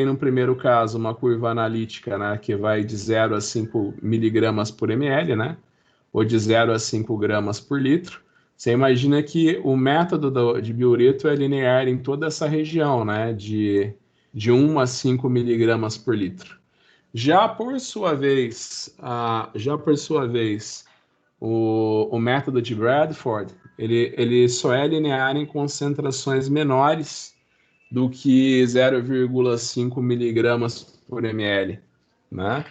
no primeiro caso uma curva analítica, né, que vai de 0 a 5 miligramas por ml, né, ou de 0 a 5 gramas por litro. Você imagina que o método de Biureto é linear em toda essa região, né, de 1 a 5 miligramas por litro. Já por sua vez, o método de Bradford, ele só é linear em concentrações menores do que 0,5 miligramas por ml, né?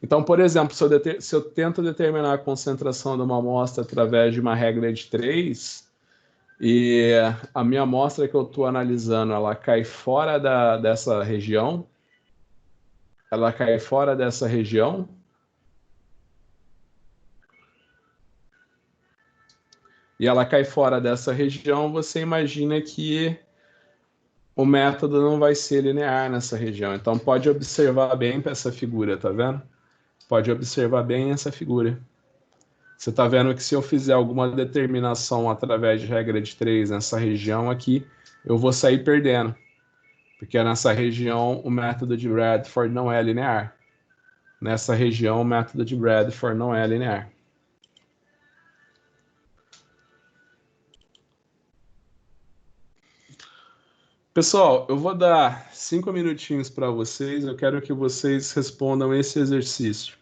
Então, por exemplo, se eu tento determinar a concentração de uma amostra através de uma regra de 3 e a minha amostra que eu estou analisando, ela cai fora dessa região, e ela cai fora dessa região, você imagina que o método não vai ser linear nessa região. Então pode observar bem essa figura, tá vendo? Pode observar bem essa figura. Você está vendo que se eu fizer alguma determinação através de regra de 3 nessa região aqui, eu vou sair perdendo. Porque nessa região o método de Bradford não é linear. Nessa região o método de Bradford não é linear. Pessoal, eu vou dar 5 minutinhos para vocês. Eu quero que vocês respondam esse exercício.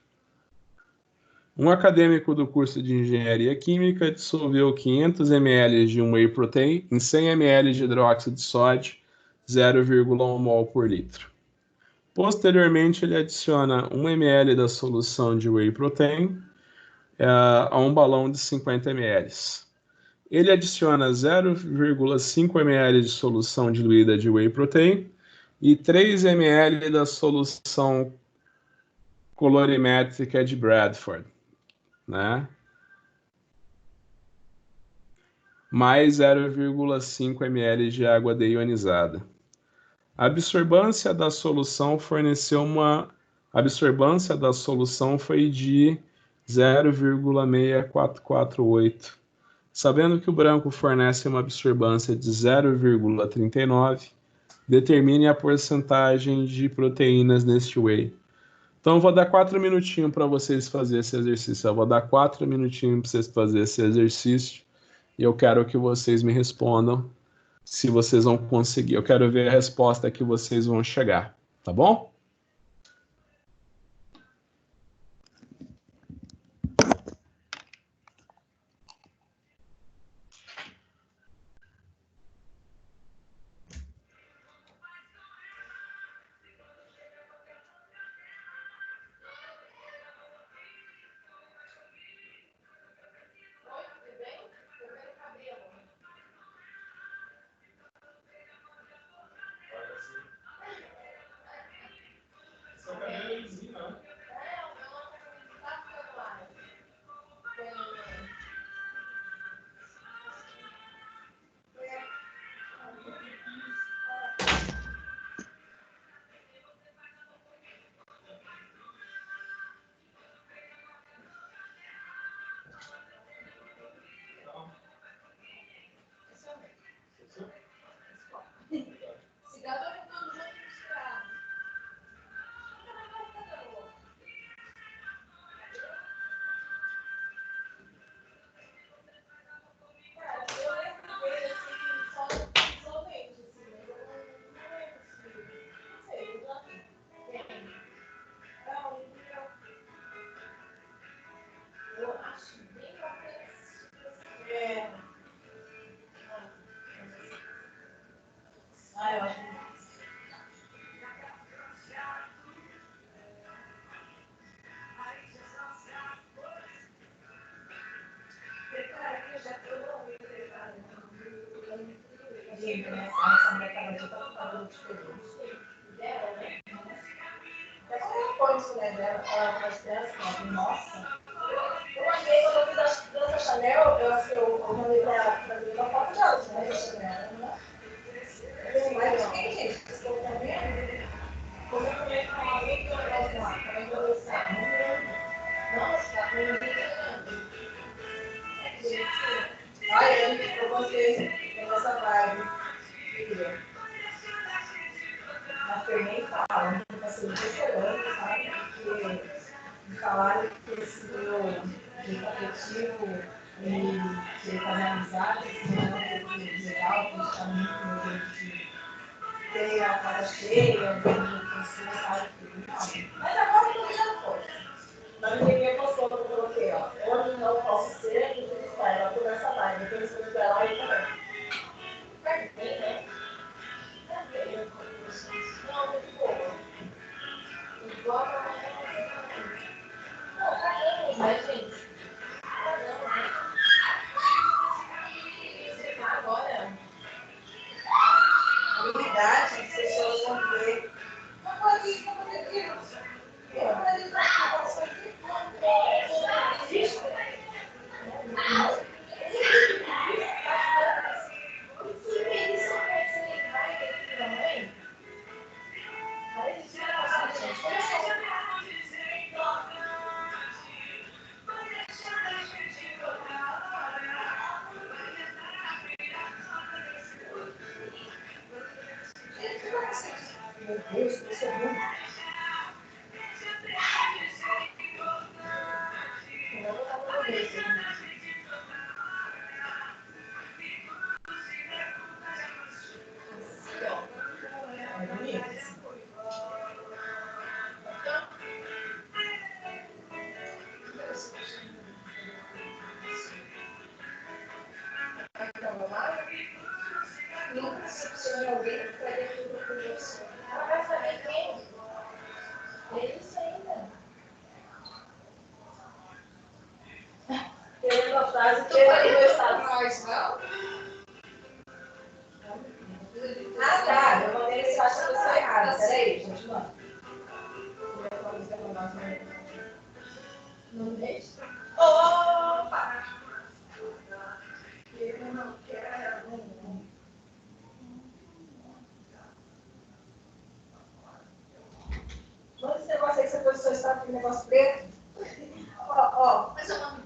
Um acadêmico do curso de Engenharia Química dissolveu 500 ml de um whey protein em 100 ml de hidróxido de sódio, 0,1 mol por litro. Posteriormente, ele adiciona 1 ml da solução de whey protein a um balão de 50 ml. Ele adiciona 0,5 ml de solução diluída de whey protein e 3 ml da solução colorimétrica de Bradford, né? Mais 0,5 ml de água deionizada. A absorbância da solução foi de 0,6448. Sabendo que o branco fornece uma absorbância de 0,39, determine a porcentagem de proteínas neste whey. Então, eu vou dar 4 minutinhos para vocês fazerem esse exercício. Eu vou dar 4 minutinhos para vocês fazerem esse exercício e eu quero que vocês me respondam se vocês vão conseguir. Eu quero ver a resposta que vocês vão chegar, tá bom? Nossa. Eu mandei, quando eu fiz a dança Chanel, eu mandei pra fazer uma foto de alto, né? Mas o que, gente? Vocês estão vendo? Como é que eu falo? O que eu faço lá? Como é que eu vou sair? Nossa, tá com olha, eu gostei dessa vibe. Mas eu nem falo, assim, eu tô chorando, sabe? Porque me falaram que esse meu aplicativo de fazer amizade, assim, não é muito legal, porque está muito no jeito de ter a cara cheia, de pessoa, sabe? Não. Mas agora eu tô já foi. Na minha postou que eu coloquei, ó. Hoje não posso ser, e tudo está. Ela toda essa live. Depois eu vou lá e também. Vai bem, né? Vai bem. Não, muito boa. Igual a não, caramba, mas, gente. Caramba. Você tá agora. Habilidade, as pessoas vão ver. Não pode ir, não pode ir. Eu vou ali na situação aqui. Existe. Meu Deus, você é muito. Eu vou botar pra ver. É bonito. Nunca se precisa de alguém que faria tudo por você. Ela vai saber quem? Eles ainda. Querendo a frase, querendo o estado. Nós não? Ah, tá. Eu mandei esse acho que eu sou errada. Peraí, gente, manda. Não deixa. Opa! Eu não quero. Manda esse negócio aí que você pôs o seu estado de negócio preto. Ó. Mas eu não.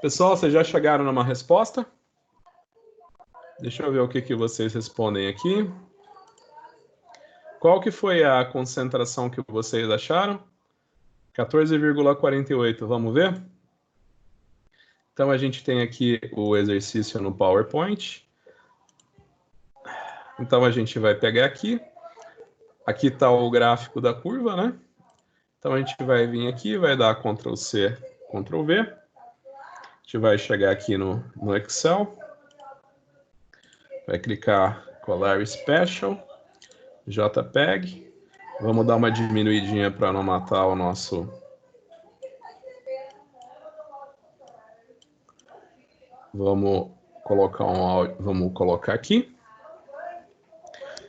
Pessoal, vocês já chegaram numa resposta? Deixa eu ver o que vocês respondem aqui. Qual que foi a concentração que vocês acharam? 14,48, vamos ver? Então, a gente tem aqui o exercício no PowerPoint. Então, a gente vai pegar aqui. Aqui está o gráfico da curva, né? Então, a gente vai vir aqui, vai dar Ctrl+C, Ctrl+V. A gente vai chegar aqui no Excel. Vai clicar Colar Special, JPEG. Vamos dar uma diminuidinha para não matar o nosso... Vamos colocar um áudio, vamos colocar aqui.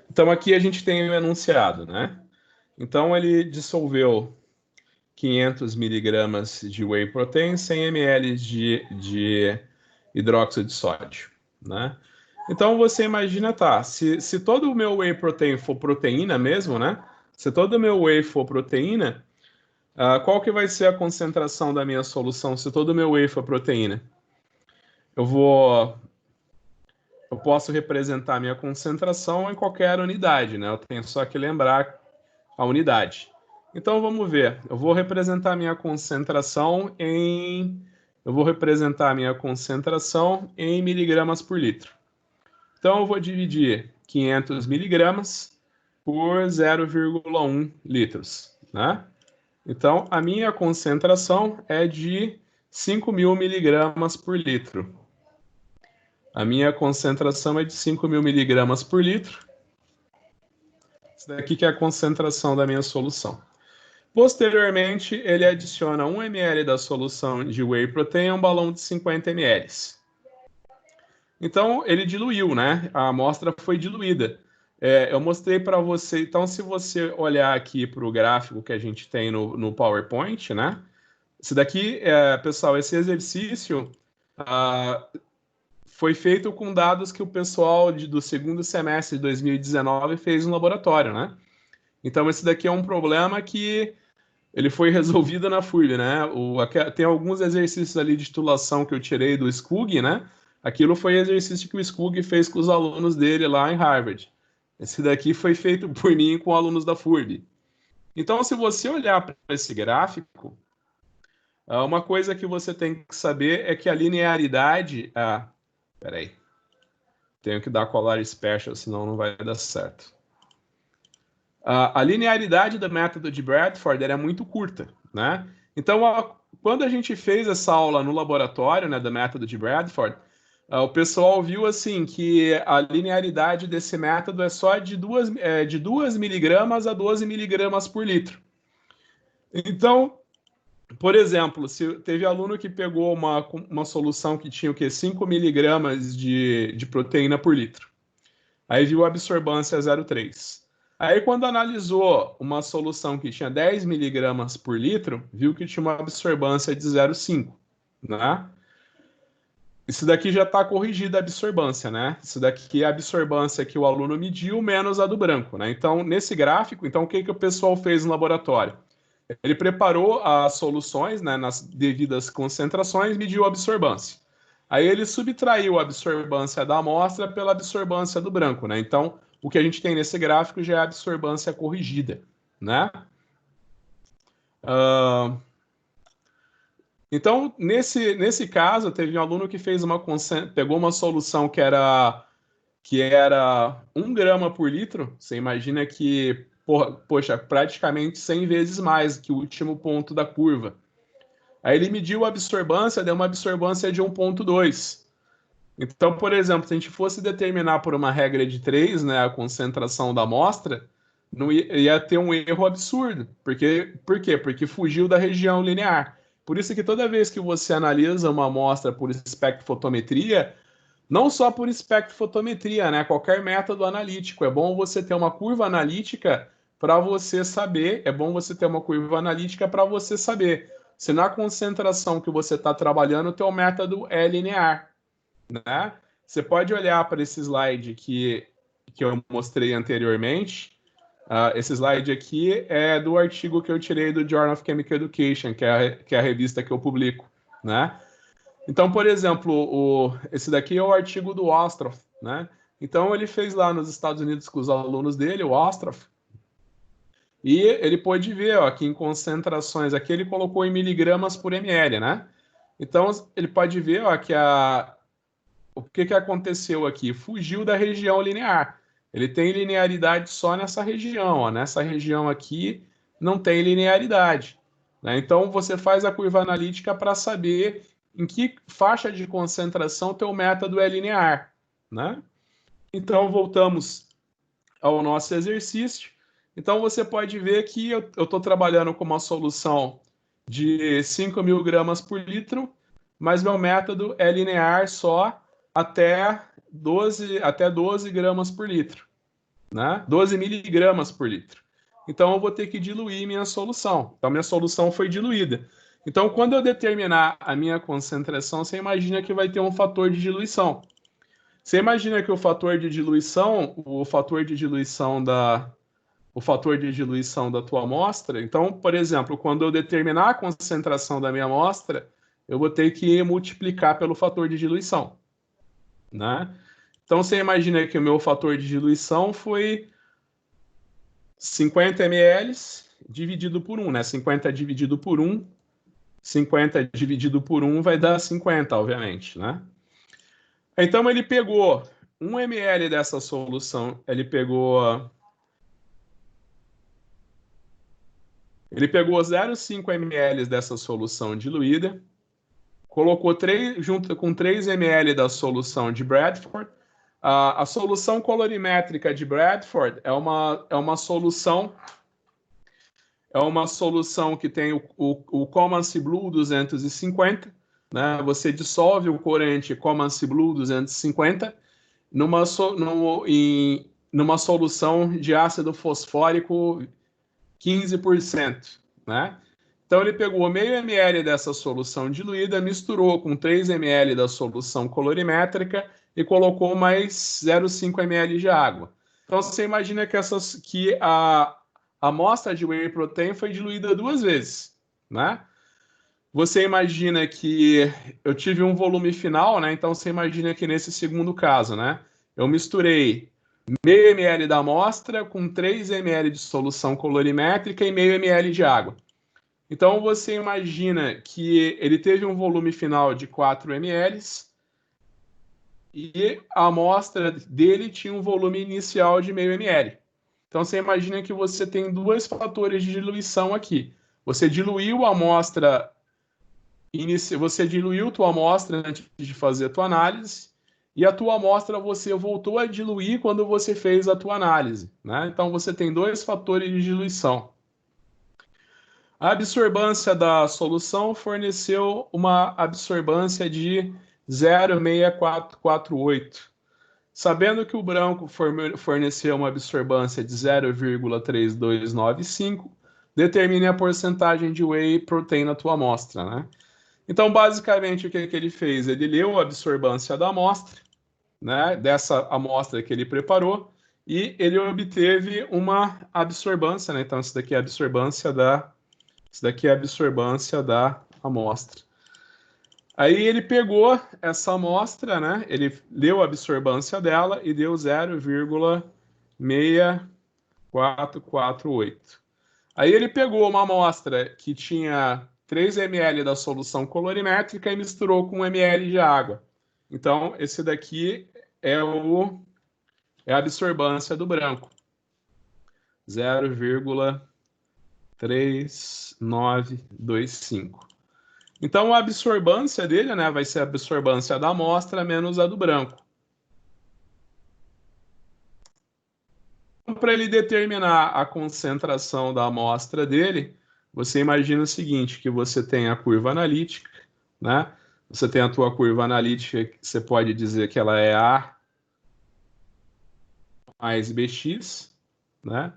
Então, aqui a gente tem o enunciado, né? Então, ele dissolveu 500 miligramas de whey protein, 100 ml de hidróxido de sódio, né? Então, você imagina, tá, se todo o meu whey protein for proteína mesmo, né? Se todo o meu whey for proteína, qual que vai ser a concentração da minha solução se todo o meu whey for proteína? Eu posso representar a minha concentração em qualquer unidade, né? Eu tenho só que lembrar a unidade. Então, vamos ver. Eu vou representar a minha concentração em miligramas por litro. Então, eu vou dividir 500 miligramas por 0,1 litros, né? Então, a minha concentração é de 5.000 miligramas por litro. A minha concentração é de 5.000 miligramas por litro. Isso daqui que é a concentração da minha solução. Posteriormente, ele adiciona 1 ml da solução de whey protein a um balão de 50 ml. Então, ele diluiu, né? A amostra foi diluída. Eu mostrei para você. Então, se você olhar aqui para o gráfico que a gente tem no PowerPoint, né? Esse daqui, pessoal, esse exercício foi feito com dados que o pessoal do segundo semestre de 2019 fez no laboratório, né? Então, esse daqui é um problema que ele foi resolvido na FURB, né? Tem alguns exercícios ali de titulação que eu tirei do SCUG, né? Aquilo foi exercício que o SCUG fez com os alunos dele lá em Harvard. Esse daqui foi feito por mim com alunos da FURB. Então, se você olhar para esse gráfico, uma coisa que você tem que saber é que a linearidade... peraí. Tenho que dar colar special, senão não vai dar certo. A linearidade do método de Bradford era muito curta, né? Então, quando a gente fez essa aula no laboratório, né, do método de Bradford, o pessoal viu assim que a linearidade desse método é só de 2 miligramas a 12 miligramas por litro. Então, por exemplo, se teve aluno que pegou uma solução que tinha o quê? 5 miligramas de proteína por litro. Aí viu a absorbância 0,3. Aí, quando analisou uma solução que tinha 10 miligramas por litro, viu que tinha uma absorbância de 0,5, né? Isso daqui já está corrigida a absorbância, né? Isso daqui é a absorbância que o aluno mediu menos a do branco, né? Então, nesse gráfico, então, o que o pessoal fez no laboratório? Ele preparou as soluções, né, nas devidas concentrações, mediu a absorbância. Aí ele subtraiu a absorbância da amostra pela absorbância do branco, né? Então, o que a gente tem nesse gráfico já é a absorbância corrigida, né? Então, nesse caso, teve um aluno que pegou uma solução que era 1 grama por litro. Você imagina que, poxa, praticamente 100 vezes mais que o último ponto da curva. Aí ele mediu a absorbância, deu uma absorbância de 1,2. Então, por exemplo, se a gente fosse determinar por uma regra de 3, né, a concentração da amostra, não ia ter um erro absurdo. Por quê? Porque fugiu da região linear. Por isso que toda vez que você analisa uma amostra por espectrofotometria, não só por espectrofotometria, né, qualquer método analítico, é bom você ter uma curva analítica para você saber, se na concentração que você está trabalhando, o teu método é linear, né? Você pode olhar para esse slide que eu mostrei anteriormente. Esse slide aqui é do artigo que eu tirei do Journal of Chemical Education, que é a revista que eu publico, né? Então, por exemplo, esse daqui é o artigo do Ostroff, né? Então, ele fez lá nos Estados Unidos com os alunos dele, o Ostroff, e ele pôde ver, ó, que em concentrações, aqui ele colocou em miligramas por ml, né? Então, ele pode ver, ó, que o que aconteceu aqui? Fugiu da região linear. Ele tem linearidade só nessa região, ó. Nessa região aqui não tem linearidade, né? Então, você faz a curva analítica para saber em que faixa de concentração teu método é linear, né? Então, voltamos ao nosso exercício. Então, você pode ver que eu estou trabalhando com uma solução de 5.000 gramas por litro, mas meu método é linear só até 12 gramas por litro, né? 12 miligramas por litro. Então, eu vou ter que diluir minha solução. Então, minha solução foi diluída. Então, quando eu determinar a minha concentração, você imagina que vai ter um fator de diluição. Você imagina que o fator de diluição da tua amostra, então, por exemplo, quando eu determinar a concentração da minha amostra, eu vou ter que multiplicar pelo fator de diluição, né? Então, você imagina que o meu fator de diluição foi 50 ml dividido por 1, né? 50 dividido por 1, 50 dividido por 1 vai dar 50, obviamente, né? Então, ele pegou 1 ml dessa solução, ele pegou 0,5 ml dessa solução diluída, colocou junto com 3 ml da solução de Bradford. A solução colorimétrica de Bradford é uma solução é uma solução que tem o Comanche Blue 250, né? Você dissolve o corante Comanche Blue 250 numa solução de ácido fosfórico 15%, né? Então ele pegou meio ml dessa solução diluída, misturou com 3 ml da solução colorimétrica e colocou mais 0,5 ml de água. Então você imagina que a amostra de whey protein foi diluída 2 vezes, né? Você imagina que eu tive um volume final, né? Então você imagina que nesse segundo caso, né? Eu misturei meio ml da amostra com 3 ml de solução colorimétrica e meio ml de água. Então você imagina que ele teve um volume final de 4 ml e a amostra dele tinha um volume inicial de meio ml. Então você imagina que você tem 2 fatores de diluição aqui. Você diluiu a amostra, você diluiu tua amostra antes de fazer a tua análise, e a tua amostra você voltou a diluir quando você fez a tua análise, né? Então você tem 2 fatores de diluição. A absorbância da solução forneceu uma absorbância de 0,6448. Sabendo que o branco forneceu uma absorbância de 0,3295, determine a porcentagem de whey protein na tua amostra, né? Então, basicamente, o que ele fez? Ele leu a absorbância da amostra, né, dessa amostra que ele preparou, e ele obteve uma absorbância, né? Então, isso daqui é a absorbância da amostra. Aí ele pegou essa amostra, né? Ele leu a absorbância dela e deu 0,6448. Aí ele pegou uma amostra que tinha 3 ml da solução colorimétrica e misturou com 1 ml de água. Então, esse daqui é a absorbância do branco. 0,3925. Então, a absorbância dele, né, vai ser a absorbância da amostra menos a do branco. Para ele determinar a concentração da amostra dele, você imagina o seguinte, que você tem a curva analítica, né? Você tem a tua curva analítica, que você pode dizer que ela é A mais BX, né?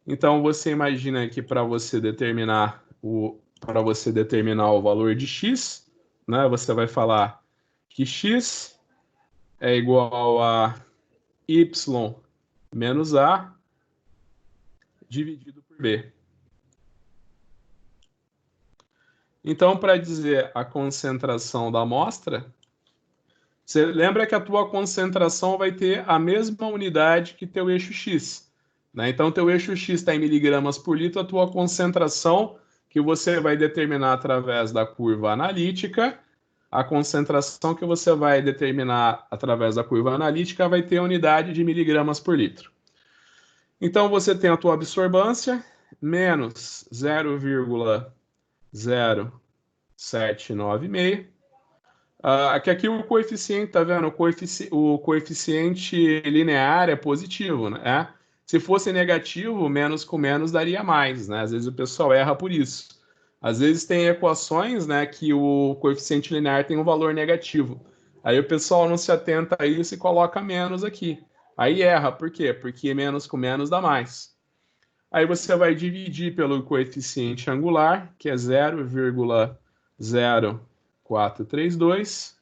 Então, você imagina que para você determinar o valor de x, né, você vai falar que x é igual a y menos a dividido por b. Então, para dizer a concentração da amostra, você lembra que a tua concentração vai ter a mesma unidade que teu eixo x, né? Então, teu eixo x está em miligramas por litro, a tua concentração, que você vai determinar através da curva analítica, a concentração que você vai determinar através da curva analítica vai ter a unidade de miligramas por litro. Então, você tem a tua absorbância, menos 0,0796. Aqui o coeficiente, tá vendo? O coeficiente linear é positivo, né? Se fosse negativo, menos com menos daria mais, né? Às vezes o pessoal erra por isso. Às vezes tem equações, né, que o coeficiente linear tem um valor negativo. Aí o pessoal não se atenta a isso e coloca menos aqui. Aí erra, por quê? Porque menos com menos dá mais. Aí você vai dividir pelo coeficiente angular, que é 0,0432.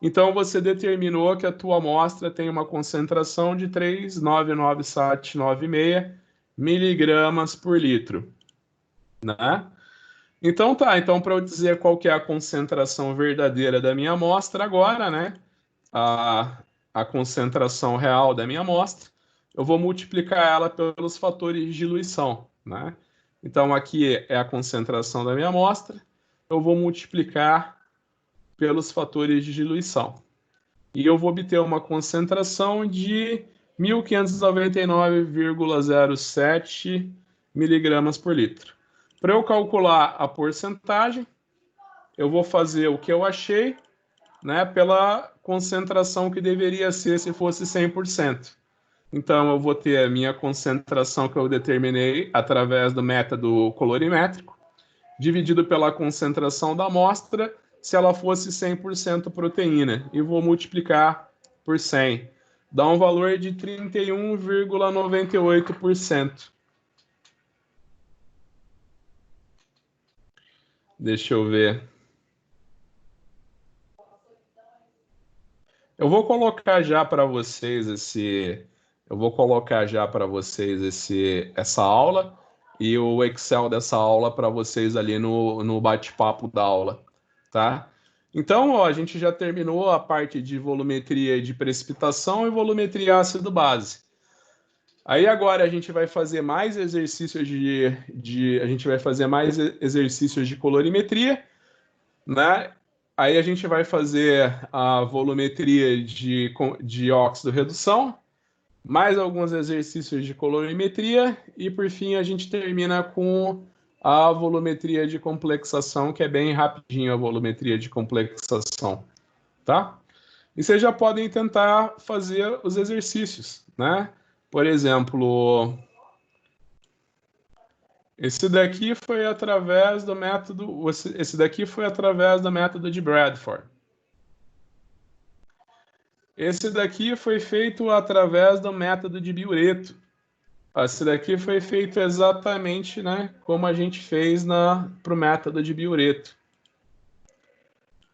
Então você determinou que a tua amostra tem uma concentração de 3,99796 miligramas por litro, né? Então tá, então para eu dizer qual que é a concentração verdadeira da minha amostra agora, né? A concentração real da minha amostra, eu vou multiplicar ela pelos fatores de diluição, né? Então aqui é a concentração da minha amostra, eu vou multiplicar pelos fatores de diluição. E eu vou obter uma concentração de 1.599,07 miligramas por litro. Para eu calcular a porcentagem, eu vou fazer o que eu achei, né, pela concentração que deveria ser se fosse 100%. Então, eu vou ter a minha concentração que eu determinei através do método colorimétrico, dividido pela concentração da amostra, se ela fosse 100% proteína, e vou multiplicar por 100. Dá um valor de 31,98%. Deixa eu ver. Eu vou colocar já para vocês essa aula e o Excel dessa aula para vocês ali no bate-papo da aula, tá? Então, ó, a gente já terminou a parte de volumetria de precipitação e volumetria ácido base. Aí agora a gente vai fazer mais exercícios de colorimetria, né? Aí a gente vai fazer a volumetria de óxido redução, mais alguns exercícios de colorimetria e por fim a gente termina com a volumetria de complexação, que é bem rapidinho a volumetria de complexação, tá? E vocês já podem tentar fazer os exercícios, né? Por exemplo, esse daqui foi através do método de Bradford. Esse daqui foi feito através do método de Biureto. Esse daqui foi feito exatamente, né, como a gente fez para o método de Biureto.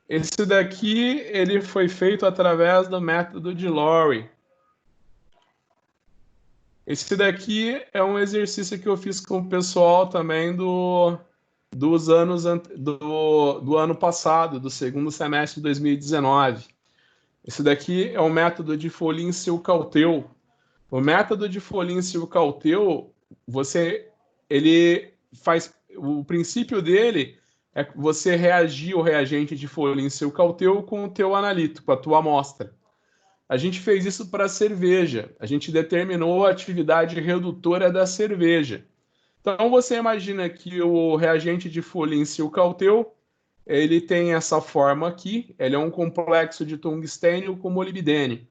Esse daqui ele foi feito através do método de Lowry. Esse daqui é um exercício que eu fiz com o pessoal também do ano passado, do segundo semestre de 2019. Esse daqui é o método de Folin-Silcauteu. O método de Folin-Silcauteu, o princípio dele é você reagir o reagente de Folin-Silcauteu com o teu analítico, com a tua amostra. A gente fez isso para a cerveja. A gente determinou a atividade redutora da cerveja. Então, você imagina que o reagente de Folin-Silcauteu, ele tem essa forma aqui. Ele é um complexo de tungstênio com molibdênio.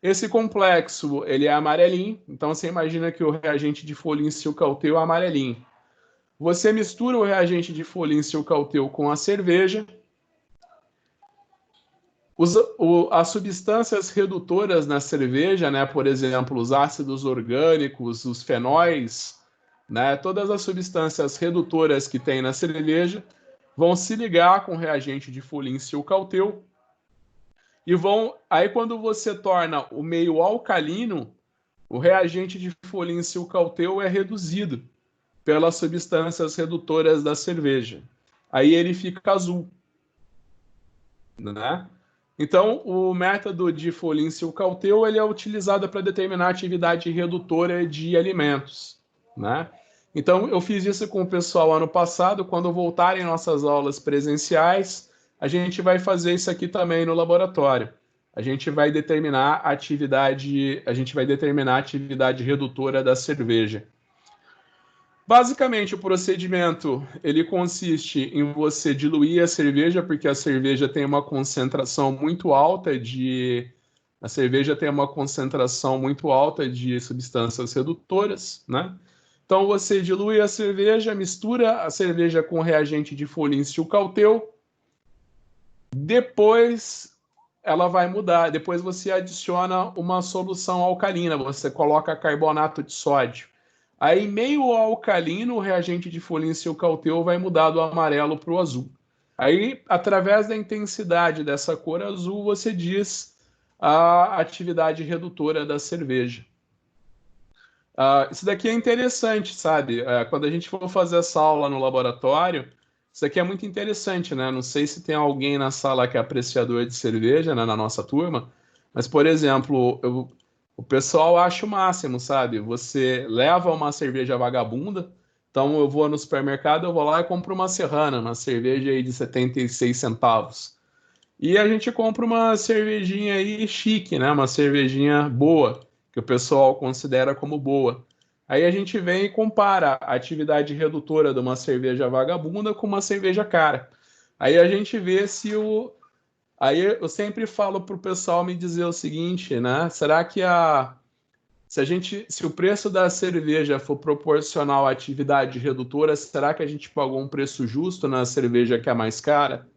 Esse complexo, ele é amarelinho. Então, você imagina que o reagente de Folin-Silcauteu é amarelinho. Você mistura o reagente de Folin-Silcauteu com a cerveja. As substâncias redutoras na cerveja, né, por exemplo, os ácidos orgânicos, os fenóis, né, todas as substâncias redutoras que tem na cerveja vão se ligar com o reagente de Folin-Silcauteu e aí quando você torna o meio alcalino, o reagente de Folin-Silcauteu é reduzido pelas substâncias redutoras da cerveja. Aí ele fica azul, né? Então, o método de Folin-Silcauteu ele é utilizado para determinar a atividade redutora de alimentos, né? Então, eu fiz isso com o pessoal ano passado. Quando voltarem nossas aulas presenciais, a gente vai fazer isso aqui também no laboratório. A gente vai determinar a atividade redutora da cerveja. Basicamente, o procedimento ele consiste em você diluir a cerveja, porque a cerveja tem uma concentração muito alta de substâncias redutoras, né? Então você dilui a cerveja, mistura a cerveja com reagente de Folin-Silcauteu. Depois ela vai mudar. Depois você adiciona uma solução alcalina, você coloca carbonato de sódio. Aí, meio alcalino, o reagente de Folin-Silcauteu vai mudar do amarelo para o azul. Aí, através da intensidade dessa cor azul, você diz a atividade redutora da cerveja. Isso daqui é interessante, sabe? Quando a gente for fazer essa aula no laboratório, isso aqui é muito interessante, né? Não sei se tem alguém na sala que é apreciador de cerveja, né, na nossa turma, mas, por exemplo, o pessoal acha o máximo, sabe? Você leva uma cerveja vagabunda, então eu vou no supermercado, eu vou lá e compro uma Serrana, uma cerveja aí de 76 centavos. E a gente compra uma cervejinha aí chique, né? Uma cervejinha boa, que o pessoal considera como boa. Aí a gente vem e compara a atividade redutora de uma cerveja vagabunda com uma cerveja cara. Aí a gente vê se o... Aí eu sempre falo para o pessoal me dizer o seguinte, né? Será que Se o preço da cerveja for proporcional à atividade redutora, será que a gente pagou um preço justo na cerveja que é mais cara?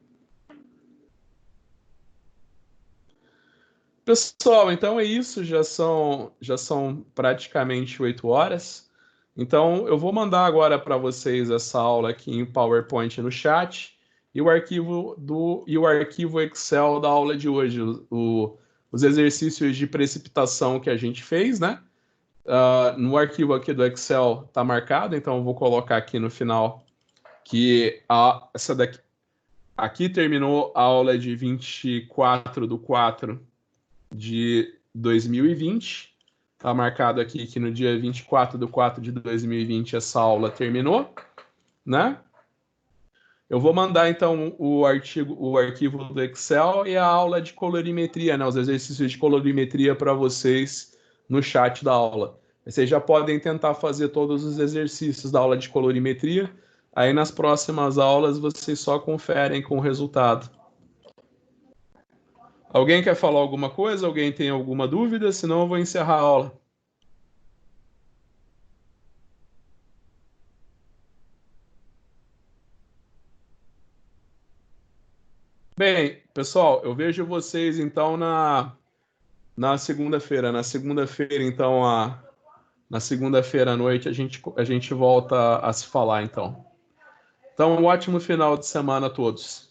Pessoal, então é isso, já são praticamente 8 horas. Então eu vou mandar agora para vocês essa aula aqui em PowerPoint no chat e o arquivo Excel da aula de hoje, os exercícios de precipitação que a gente fez, né? No arquivo aqui do Excel está marcado, então eu vou colocar aqui no final que essa daqui aqui terminou a aula de 24/4 de 2020. Está marcado aqui que no dia 24/4 de 2020 essa aula terminou, né? Eu vou mandar então o arquivo do Excel e a aula de colorimetria, né? Os exercícios de colorimetria para vocês no chat da aula. Vocês já podem tentar fazer todos os exercícios da aula de colorimetria. Aí nas próximas aulas vocês só conferem com o resultado. Alguém quer falar alguma coisa? Alguém tem alguma dúvida? Senão eu vou encerrar a aula. Bem, pessoal, eu vejo vocês então na segunda-feira. Na segunda-feira, então, na segunda-feira à noite, a gente volta a se falar, então. Então, um ótimo final de semana a todos.